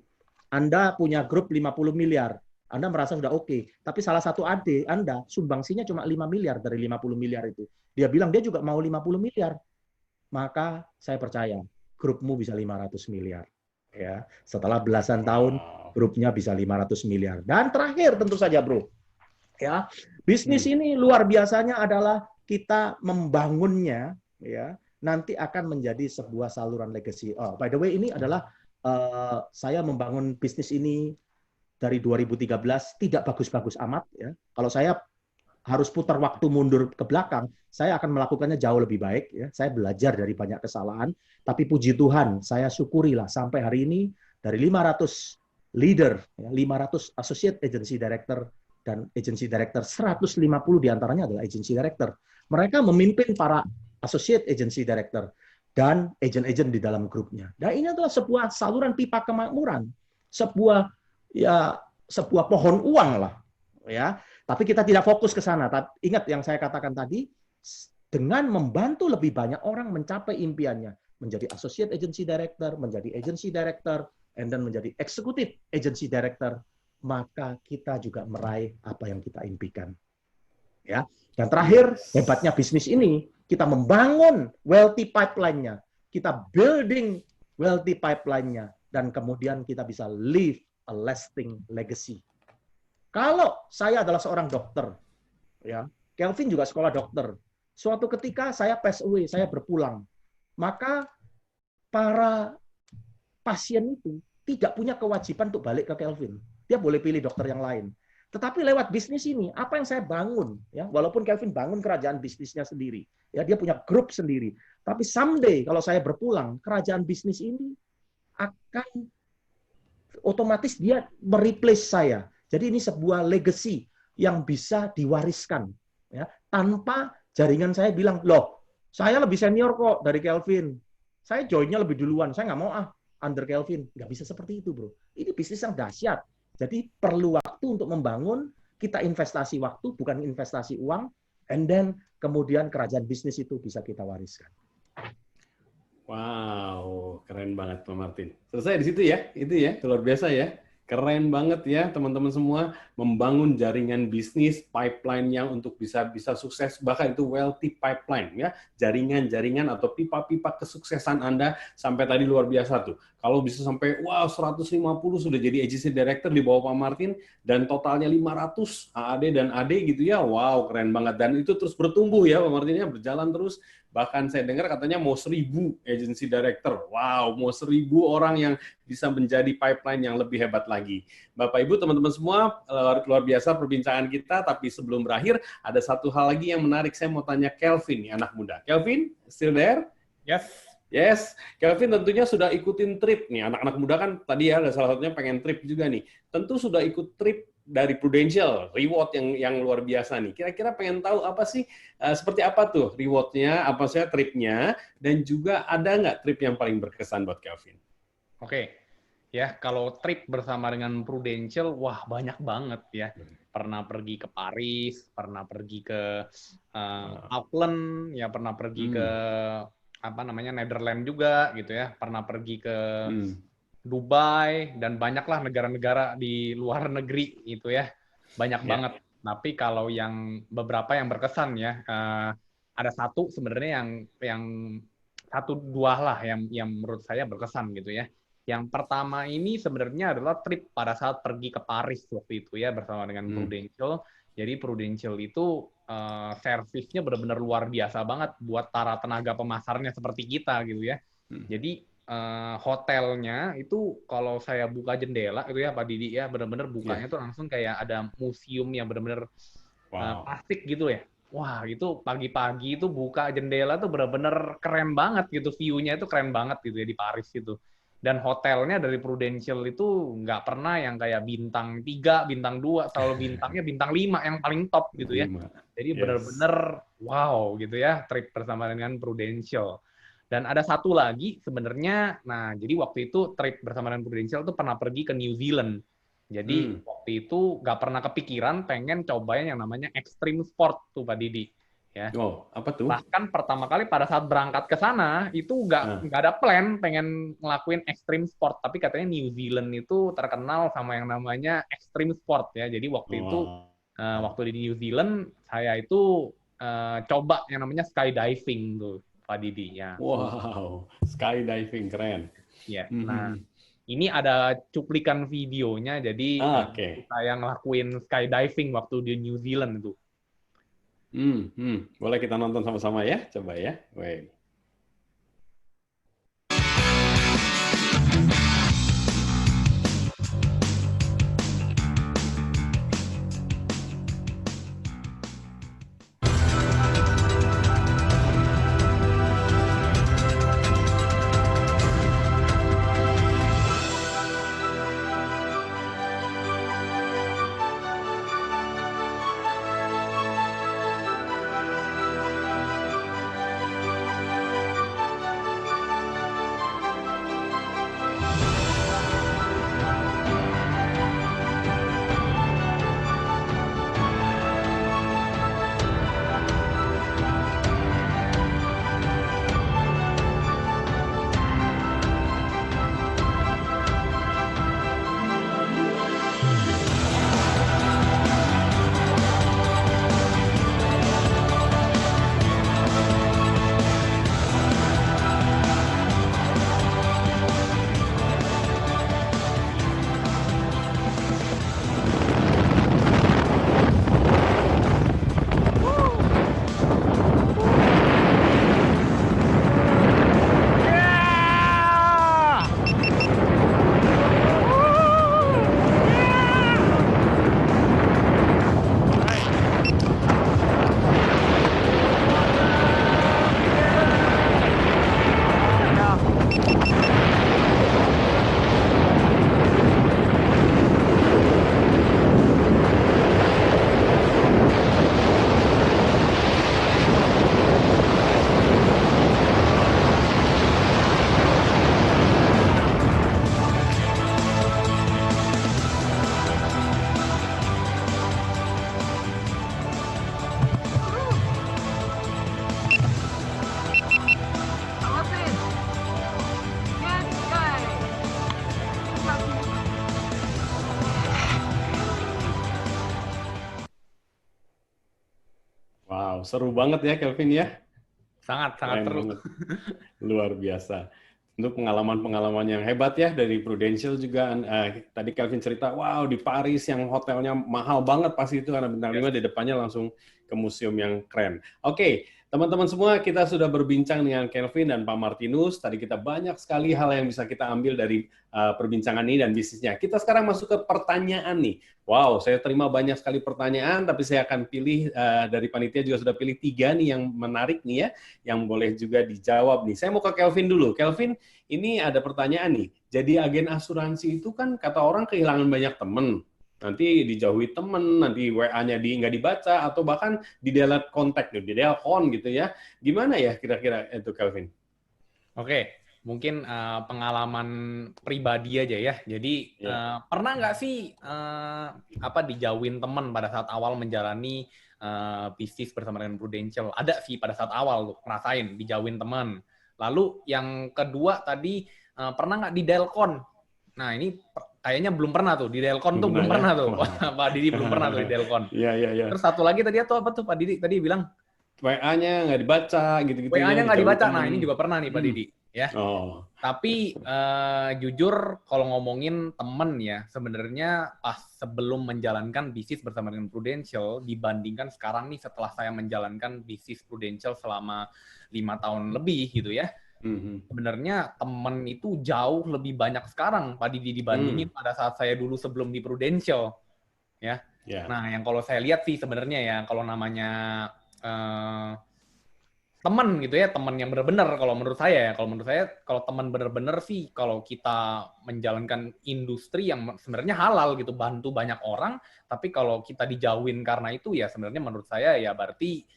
Anda punya grup 50 miliar, Anda merasa sudah oke, tapi salah satu adik Anda sumbangsinya cuma 5 miliar dari 50 miliar itu. Dia bilang dia juga mau 50 miliar. Maka saya percaya grupmu bisa 500 miliar. Ya, setelah belasan tahun grupnya bisa 500 miliar. Dan terakhir tentu saja, Bro. Ya, bisnis ini luar biasanya adalah kita membangunnya, ya, nanti akan menjadi sebuah saluran legacy. Oh, by the way, ini adalah saya membangun bisnis ini dari 2013 tidak bagus-bagus amat ya. Kalau saya harus putar waktu mundur ke belakang, saya akan melakukannya jauh lebih baik ya. Saya belajar dari banyak kesalahan, tapi puji Tuhan, saya syukurilah sampai hari ini dari 500 leader, ya, 500 associate agency director dan agency director, 150 diantaranya adalah agency director. Mereka memimpin para associate agency director dan agent-agent di dalam grupnya. Dan ini adalah sebuah saluran pipa kemakmuran, sebuah pohon uang lah, ya. Tapi kita tidak fokus ke sana. Ingat yang saya katakan tadi, dengan membantu lebih banyak orang mencapai impiannya, menjadi associate agency director, menjadi agency director, and then menjadi executive agency director, maka kita juga meraih apa yang kita impikan. Ya. Dan terakhir, hebatnya bisnis ini, kita membangun wealthy pipeline-nya, kita building wealthy pipeline-nya, dan kemudian kita bisa leave a lasting legacy. Kalau saya adalah seorang dokter, ya, Kelvin juga sekolah dokter. Suatu ketika saya pass away, saya berpulang, maka para pasien itu tidak punya kewajiban untuk balik ke Kelvin. Dia boleh pilih dokter yang lain. Tetapi lewat bisnis ini, apa yang saya bangun, ya, walaupun Kelvin bangun kerajaan bisnisnya sendiri, ya, dia punya grup sendiri. Tapi someday kalau saya berpulang, kerajaan bisnis ini akan otomatis dia mereplace saya. Jadi ini sebuah legacy yang bisa diwariskan, ya, tanpa jaringan saya bilang, loh, saya lebih senior kok dari Kelvin. Saya joinnya lebih duluan. Saya nggak mau under Kelvin. Nggak bisa seperti itu, bro. Ini bisnis yang dahsyat. Jadi perlu waktu untuk membangun. Kita investasi waktu, bukan investasi uang. And then kemudian kerajaan bisnis itu bisa kita wariskan. Wow, keren banget Pak Martin. Selesai di situ ya, itu ya, luar biasa ya. Keren banget ya teman-teman semua, membangun jaringan bisnis, pipeline-nya untuk bisa sukses, bahkan itu wealthy pipeline ya, jaringan-jaringan atau pipa-pipa kesuksesan Anda sampai tadi luar biasa tuh. Kalau bisa sampai wow 150 sudah jadi agency director di bawah Pak Martin dan totalnya 500 AAD dan AD gitu ya. Wow, keren banget dan itu terus bertumbuh ya Pak Martin ya, berjalan terus. Bahkan saya dengar katanya mau 1000 agency director. Wow, mau 1000 orang yang bisa menjadi pipeline yang lebih hebat lagi. Bapak Ibu, teman-teman semua, luar biasa perbincangan kita, tapi sebelum berakhir ada satu hal lagi yang menarik. Saya mau tanya Kelvin nih, anak muda. Kelvin, still there? Yes. Yes, Kelvin tentunya sudah ikutin trip nih. Anak-anak muda kan tadi ya, salah satunya pengen trip juga nih. Tentu sudah ikut trip dari Prudential, reward yang luar biasa nih. Kira-kira pengen tahu apa sih, seperti apa tuh rewardnya, apa sih tripnya, dan juga ada nggak trip yang paling berkesan buat Kelvin? Oke, ya kalau trip bersama dengan Prudential, wah banyak banget ya. Pernah pergi ke Paris, pernah pergi ke Auckland, ya pernah pergi ke apa namanya Netherlands juga gitu ya, pernah pergi ke Dubai dan banyaklah negara-negara di luar negeri gitu ya, banyak banget. Tapi kalau yang beberapa yang berkesan ya, ada satu sebenarnya yang satu dua lah yang menurut saya berkesan gitu ya. Yang pertama ini sebenarnya adalah trip pada saat pergi ke Paris waktu itu ya bersama dengan Prudential. Jadi Prudential itu servisnya benar-benar luar biasa banget buat para tenaga pemasarnya seperti kita gitu ya. Jadi hotelnya itu kalau saya buka jendela itu ya Pak Didi ya benar-benar bukanya tuh langsung kayak ada museum yang benar-benar plastik gitu ya. Wah itu pagi-pagi itu buka jendela tuh benar-benar keren banget gitu, view-nya itu keren banget gitu ya di Paris itu. Dan hotelnya dari Prudential itu nggak pernah yang kayak bintang 3, bintang 2, selalu bintangnya bintang 5 yang paling top gitu ya. Jadi benar-benar wow gitu ya trip bersama dengan Prudential. Dan ada satu lagi sebenarnya, nah jadi waktu itu trip bersama dengan Prudential tuh pernah pergi ke New Zealand. Jadi waktu itu nggak pernah kepikiran pengen cobain yang namanya extreme sport tuh Pak Didi. Ya. Oh, apa tuh? Bahkan pertama kali pada saat berangkat ke sana itu nggak ada plan pengen ngelakuin extreme sport, tapi katanya New Zealand itu terkenal sama yang namanya extreme sport ya. Jadi waktu itu waktu di New Zealand saya itu coba yang namanya skydiving tuh. Pak Didi ya. Wow, skydiving keren. Ya. Nah, ini ada cuplikan videonya. Jadi saya ngelakuin skydiving waktu di New Zealand itu. Boleh kita nonton sama-sama ya, coba ya. Wait. seru banget ya Kelvin ya. Sangat Keren seru. banget. Luar biasa. Untuk pengalaman-pengalaman yang hebat ya dari Prudential juga. Tadi Kelvin cerita, wow di Paris yang hotelnya mahal banget pasti itu karena bintang 5 di depannya langsung ke museum yang keren. Oke, teman-teman semua kita sudah berbincang dengan Kelvin dan Pak Martinus. Tadi kita banyak sekali hal yang bisa kita ambil dari perbincangan ini dan bisnisnya. Kita sekarang masuk ke pertanyaan nih. Wow, saya terima banyak sekali pertanyaan, tapi saya akan pilih dari panitia juga sudah pilih 3 nih yang menarik nih ya, yang boleh juga dijawab nih. Saya mau ke Kelvin dulu. Kelvin, ini ada pertanyaan nih. Jadi agen asuransi itu kan kata orang kehilangan banyak teman. Nanti dijauhi teman, nanti WA-nya nggak dibaca, atau bahkan di-delete kontak, di-delcon gitu ya. Gimana ya kira-kira itu Kelvin? Oke, mungkin pengalaman pribadi aja ya. Jadi pernah nggak sih dijauhin teman pada saat awal menjalani bisnis bersama dengan Prudential? Ada sih pada saat awal tuh ngerasain dijauhin teman. Lalu yang kedua tadi pernah nggak di delcon? Nah ini kayaknya belum pernah tuh di delcon tuh belum pernah tuh. Pak Didi belum pernah tuh di delcon. Iya. Terus satu lagi tadi apa tuh Pak Didi tadi bilang? WA-nya nggak dibaca gitu-gitu. WA-nya nggak dibaca. Temen. Nah ini juga pernah nih Pak Didi. Ya. Oh. Tapi jujur kalau ngomongin temen ya, sebenarnya pas sebelum menjalankan bisnis bersama dengan Prudential dibandingkan sekarang nih setelah saya menjalankan bisnis Prudential selama 5 tahun lebih gitu ya. Sebenarnya temen itu jauh lebih banyak sekarang Pak Didi dibandingin pada saat saya dulu sebelum di Prudential. Ya. Nah, yang kalau saya lihat sih sebenarnya ya kalau namanya teman gitu ya, teman yang benar-benar kalau menurut saya kalau teman benar-benar sih kalau kita menjalankan industri yang sebenarnya halal gitu, bantu banyak orang, tapi kalau kita dijauhin karena itu ya sebenarnya menurut saya ya berarti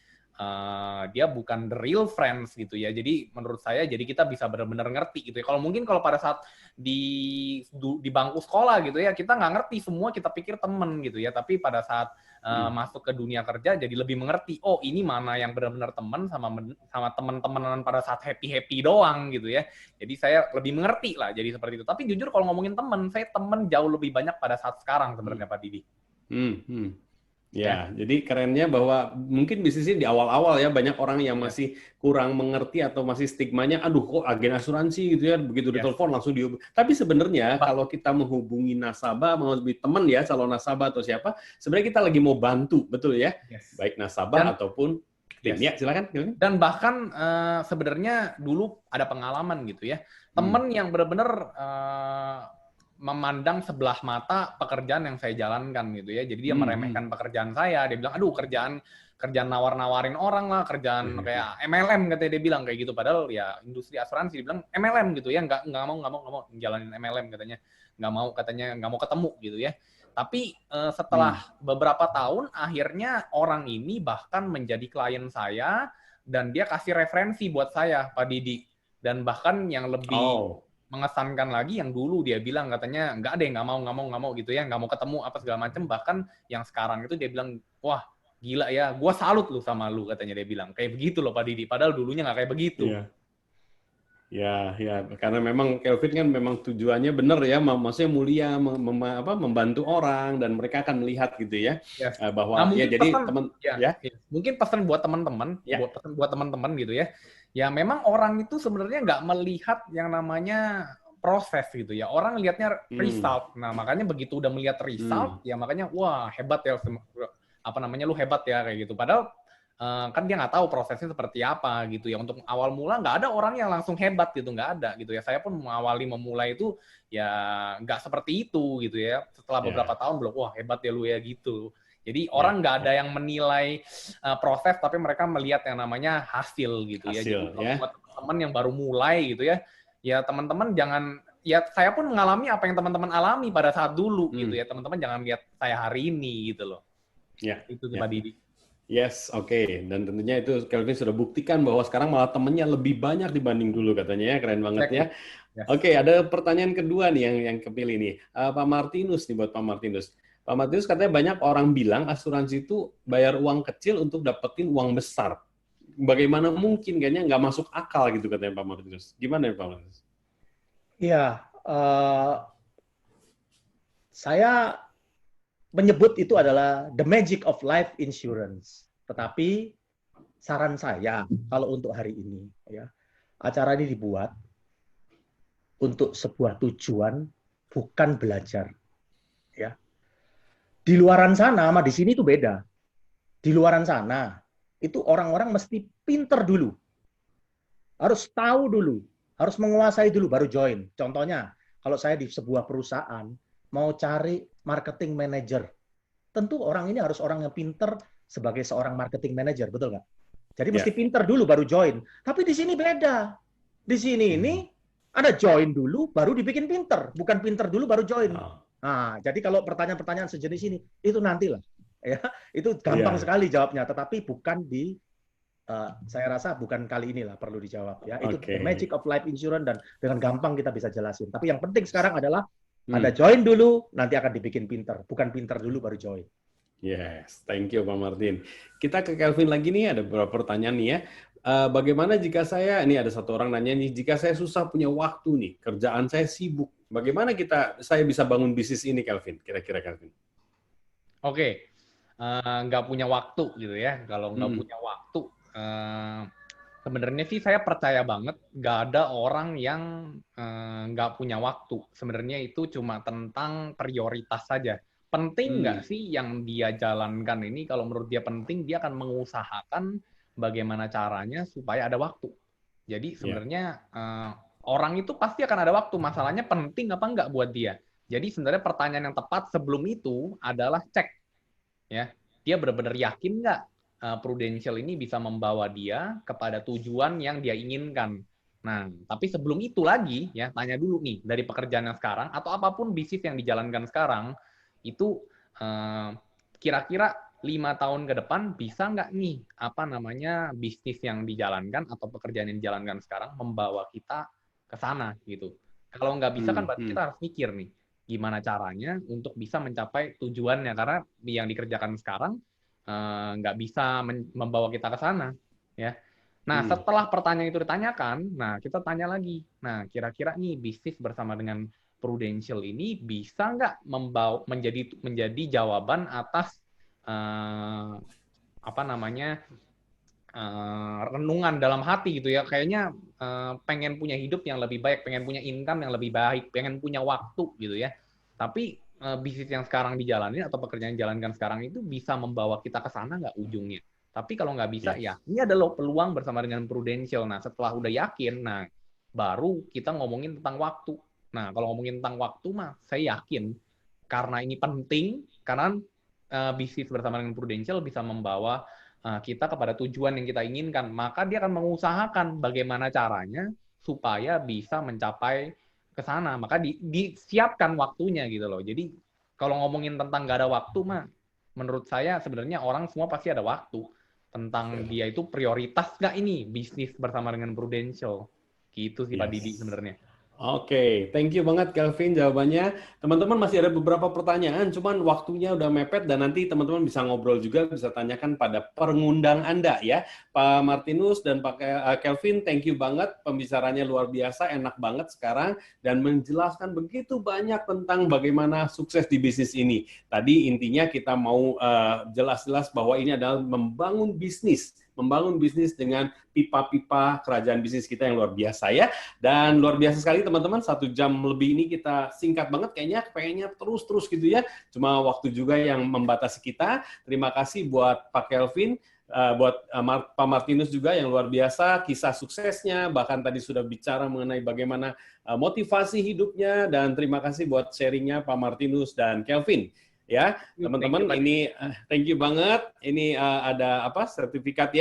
dia bukan the real friends gitu ya. Jadi menurut saya jadi kita bisa benar-benar ngerti gitu ya. Kalau mungkin kalau pada saat di bangku sekolah gitu ya, kita nggak ngerti semua, kita pikir teman gitu ya, tapi pada saat masuk ke dunia kerja jadi lebih mengerti, oh ini mana yang benar-benar teman sama teman-temanan pada saat happy doang gitu ya. Jadi saya lebih mengerti lah jadi seperti itu. Tapi jujur kalau ngomongin teman, saya teman jauh lebih banyak pada saat sekarang sebenarnya Pak Didi. Ya, jadi kerennya bahwa mungkin bisnisnya di awal-awal ya banyak orang yang masih kurang mengerti atau masih stigmanya, aduh kok agen asuransi gitu ya, begitu ditelepon langsung dihubungi. Tapi sebenarnya kalau kita menghubungi nasabah, menghubungi teman ya, calon nasabah atau siapa, sebenarnya kita lagi mau bantu, betul ya? Baik nasabah ataupun tim. Ya, silakan. Dan bahkan sebenarnya dulu ada pengalaman gitu ya, teman yang benar-benar memandang sebelah mata pekerjaan yang saya jalankan gitu ya. Jadi dia meremehkan pekerjaan saya. Dia bilang, aduh kerjaan nawar-nawarin orang lah, kerjaan kayak MLM katanya dia bilang kayak gitu. Padahal ya industri asuransi dia bilang MLM gitu ya, nggak mau jalanin MLM katanya, nggak mau ketemu gitu ya. Tapi setelah beberapa tahun akhirnya orang ini bahkan menjadi klien saya dan dia kasih referensi buat saya Pak Didi. Dan bahkan yang lebih mengesankan lagi yang dulu dia bilang katanya nggak deh, nggak mau gitu ya, nggak mau ketemu apa segala macam. Bahkan yang sekarang itu dia bilang, wah gila ya, gua salut lu sama lu katanya, dia bilang kayak begitu loh Pak Didi, padahal dulunya nggak kayak begitu. Ya, karena memang Kelvin kan memang tujuannya benar ya, maksudnya mulia, membantu orang dan mereka akan melihat gitu ya, bahwa ya jadi teman mungkin pesan buat teman-teman, buat teman-teman gitu ya. Ya memang orang itu sebenarnya nggak melihat yang namanya proses gitu ya. Orang lihatnya result. Nah makanya begitu udah melihat result, ya makanya wah hebat ya, lu hebat ya kayak gitu. Padahal kan dia nggak tahu prosesnya seperti apa gitu ya. Untuk awal mula nggak ada orang yang langsung hebat gitu, nggak ada gitu ya. Saya pun memulai itu ya nggak seperti itu gitu ya. Setelah beberapa tahun belum, wah hebat ya lu ya gitu. Jadi orang nggak ada yang menilai proses, tapi mereka melihat yang namanya hasil gitu ya. Jadi buat teman-teman yang baru mulai gitu ya, ya teman-teman jangan, ya saya pun mengalami apa yang teman-teman alami pada saat dulu gitu ya. Teman-teman jangan lihat saya hari ini gitu loh. Itu Pak Didi. Yes, oke. Dan tentunya itu Kelvin sudah buktikan bahwa sekarang malah temennya lebih banyak dibanding dulu katanya ya. Keren banget ya. Oke, ada pertanyaan kedua nih yang kepilih nih. Pak Martinus nih, buat Pak Martinus. Pak Martinus katanya banyak orang bilang asuransi itu bayar uang kecil untuk dapetin uang besar. Bagaimana mungkin, kayaknya nggak masuk akal gitu katanya Pak Martinus. Gimana ya Pak Martinus? Iya, saya menyebut itu adalah the magic of life insurance. Tetapi saran saya kalau untuk hari ini, ya, acara ini dibuat untuk sebuah tujuan, bukan belajar. Ya. Di luaran sana sama di sini itu beda. Di luaran sana itu orang-orang mesti pinter dulu, harus tahu dulu, harus menguasai dulu baru join. Contohnya, kalau saya di sebuah perusahaan mau cari marketing manager, tentu orang ini harus orang yang pinter sebagai seorang marketing manager, betul nggak? Jadi mesti pinter dulu baru join. Tapi di sini beda. Di sini ini ada join dulu baru dibikin pinter, bukan pinter dulu baru join. Nah, jadi kalau pertanyaan-pertanyaan sejenis ini itu nantilah, ya itu gampang sekali jawabnya. Tetapi bukan di, saya rasa bukan kali inilah perlu dijawab. Ya itu the magic of life insurance dan dengan gampang kita bisa jelasin. Tapi yang penting sekarang adalah ada join dulu, nanti akan dibikin pinter, bukan pinter dulu baru join. Yes, thank you Pak Martin. Kita ke Kelvin lagi nih, ada beberapa pertanyaan nih ya. Bagaimana jika saya, ini ada satu orang nanya nih, jika saya susah punya waktu nih, kerjaan saya sibuk, bagaimana saya bisa bangun bisnis ini, Kelvin? Kira-kira Kelvin? Oke, nggak punya waktu gitu ya. Kalau nggak punya waktu, sebenarnya sih saya percaya banget nggak ada orang yang nggak punya waktu. Sebenarnya itu cuma tentang prioritas saja. Penting nggak sih yang dia jalankan ini? Kalau menurut dia penting, dia akan mengusahakan bagaimana caranya supaya ada waktu. Jadi sebenarnya orang itu pasti akan ada waktu. Masalahnya penting apa nggak buat dia. Jadi sebenarnya pertanyaan yang tepat sebelum itu adalah cek. Ya, dia benar-benar yakin nggak Prudential ini bisa membawa dia kepada tujuan yang dia inginkan. Nah, tapi sebelum itu lagi, ya tanya dulu nih dari pekerjaan yang sekarang atau apapun bisnis yang dijalankan sekarang, itu kira-kira 5 tahun ke depan bisa nggak nih bisnis yang dijalankan atau pekerjaan yang dijalankan sekarang membawa kita ke sana gitu. Kalau nggak bisa kan berarti kita harus mikir nih gimana caranya untuk bisa mencapai tujuannya, karena yang dikerjakan sekarang nggak bisa membawa kita ke sana ya. Nah, setelah pertanyaan itu ditanyakan, nah kita tanya lagi. Nah, kira-kira nih bisnis bersama dengan Prudential ini bisa nggak menjadi jawaban atas renungan dalam hati gitu ya. Kayaknya pengen punya hidup yang lebih baik, pengen punya income yang lebih baik, pengen punya waktu gitu ya. Tapi bisnis yang sekarang dijalani atau pekerjaan yang dijalankan sekarang itu bisa membawa kita ke sana nggak ujungnya. Tapi kalau nggak bisa ya ini adalah peluang bersama dengan Prudential. Nah, setelah udah yakin, nah baru kita ngomongin tentang waktu. Nah, kalau ngomongin tentang waktu mah saya yakin karena ini penting, karena bisnis bersama dengan Prudential bisa membawa kita kepada tujuan yang kita inginkan, maka dia akan mengusahakan bagaimana caranya supaya bisa mencapai ke sana. Maka disiapkan waktunya gitu loh. Jadi kalau ngomongin tentang nggak ada waktu mah, menurut saya sebenarnya orang semua pasti ada waktu. Tentang dia itu prioritas nggak ini bisnis bersama dengan Prudential. Gitu sih Pak Didi sebenarnya. Oke, thank you banget Kelvin jawabannya. Teman-teman masih ada beberapa pertanyaan, cuman waktunya udah mepet dan nanti teman-teman bisa ngobrol juga, bisa tanyakan pada pengundang Anda ya. Pak Martinus dan Pak Kelvin, thank you banget. Pembicaranya luar biasa, enak banget sekarang dan menjelaskan begitu banyak tentang bagaimana sukses di bisnis ini. Tadi intinya kita mau jelas-jelas bahwa ini adalah membangun bisnis dengan pipa-pipa kerajaan bisnis kita yang luar biasa ya. Dan luar biasa sekali teman-teman, 1 jam lebih ini kita singkat banget pengennya terus gitu ya. Cuma waktu juga yang membatasi kita. Terima kasih buat Pak Kelvin, buat Pak Martinus juga yang luar biasa, kisah suksesnya, bahkan tadi sudah bicara mengenai bagaimana motivasi hidupnya, dan terima kasih buat sharingnya Pak Martinus dan Kelvin. Ya, teman-teman, ini thank you banget. Ini ada sertifikat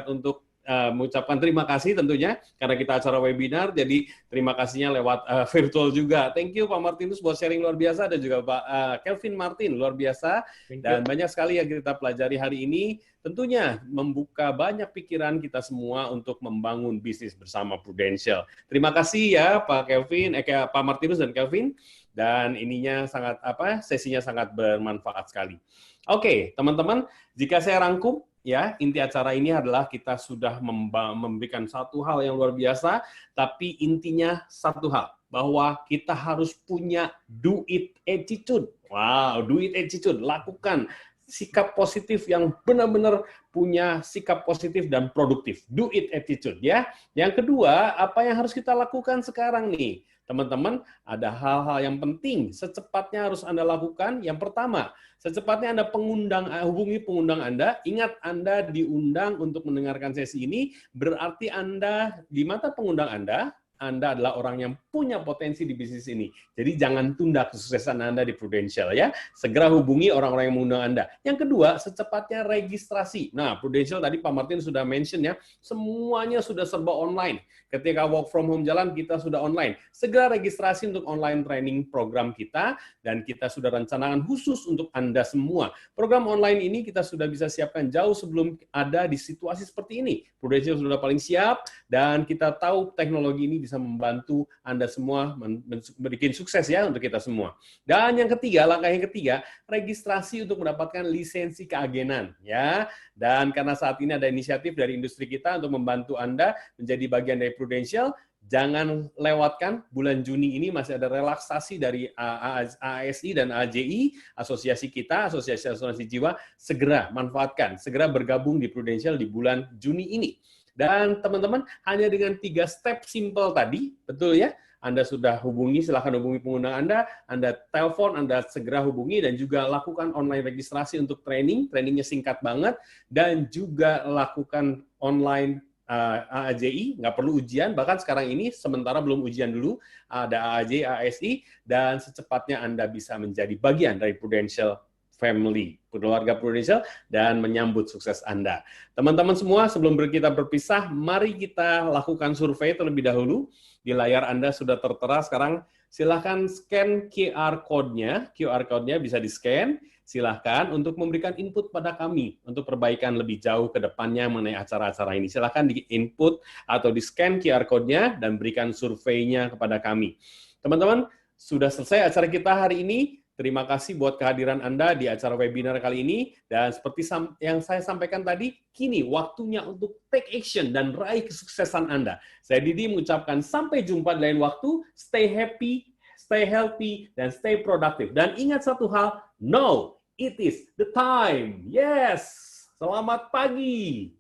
untuk mengucapkan terima kasih tentunya karena kita acara webinar, jadi terima kasihnya lewat virtual juga. Thank you Pak Martinus buat sharing luar biasa, dan juga Pak Kelvin Martin luar biasa, dan banyak sekali yang kita pelajari hari ini. Tentunya membuka banyak pikiran kita semua untuk membangun bisnis bersama Prudential. Terima kasih ya Pak Kelvin, Pak Martinus dan Kelvin. Dan sesinya sangat bermanfaat sekali. Oke, teman-teman, jika saya rangkum, ya, inti acara ini adalah kita sudah memberikan satu hal yang luar biasa, tapi intinya satu hal, bahwa kita harus punya do it attitude. Wow, do it attitude, lakukan. sikap positif yang benar-benar punya sikap positif dan produktif. Do it attitude ya. Yang kedua, apa yang harus kita lakukan sekarang nih? Teman-teman, ada hal-hal yang penting secepatnya harus Anda lakukan. Yang pertama, secepatnya Anda hubungi pengundang Anda. Ingat, Anda diundang untuk mendengarkan sesi ini, berarti Anda di mata pengundang Anda adalah orang yang punya potensi di bisnis ini. Jadi jangan tunda kesuksesan Anda di Prudential ya. Segera hubungi orang-orang yang mengundang Anda. Yang kedua, secepatnya registrasi. Nah, Prudential tadi Pak Martin sudah mention ya, semuanya sudah serba online. Ketika work from home jalan, kita sudah online. Segera registrasi untuk online training program kita, dan kita sudah rencanakan khusus untuk Anda semua. Program online ini kita sudah bisa siapkan jauh sebelum ada di situasi seperti ini. Prudential sudah paling siap, dan kita tahu teknologi ini bisa membantu Anda semua bikin sukses ya untuk kita semua. Dan yang ketiga, langkah yang ketiga, registrasi untuk mendapatkan lisensi keagenan ya. Dan karena saat ini ada inisiatif dari industri kita untuk membantu Anda menjadi bagian dari Prudential, jangan lewatkan bulan Juni ini masih ada relaksasi dari ASI dan AJI, asosiasi kita, Asosiasi Asuransi Jiwa, segera manfaatkan, segera bergabung di Prudential di bulan Juni ini. Dan teman-teman, hanya dengan 3 step simple tadi, betul ya, Anda sudah hubungi, silahkan hubungi pengundang Anda telepon, Anda segera hubungi, dan juga lakukan online registrasi untuk trainingnya singkat banget, dan juga lakukan online AAJI, nggak perlu ujian, bahkan sekarang ini sementara belum ujian dulu, ada AAJI, ASI, dan secepatnya Anda bisa menjadi bagian dari Prudential Family, keluarga Prudential, dan menyambut sukses Anda. Teman-teman semua, sebelum kita berpisah, mari kita lakukan survei terlebih dahulu. Di layar Anda sudah tertera sekarang, silahkan scan QR Code-nya bisa di-scan, silahkan untuk memberikan input pada kami untuk perbaikan lebih jauh ke depannya mengenai acara-acara ini. Silahkan di-input atau di-scan QR Code-nya dan berikan surveinya kepada kami. Teman-teman, sudah selesai acara kita hari ini. Terima kasih buat kehadiran Anda di acara webinar kali ini. Dan seperti yang saya sampaikan tadi, kini waktunya untuk take action dan raih kesuksesan Anda. Saya Didi mengucapkan sampai jumpa di lain waktu. Stay happy, stay healthy, dan stay productive. Dan ingat satu hal, now it is the time. Yes! Selamat pagi!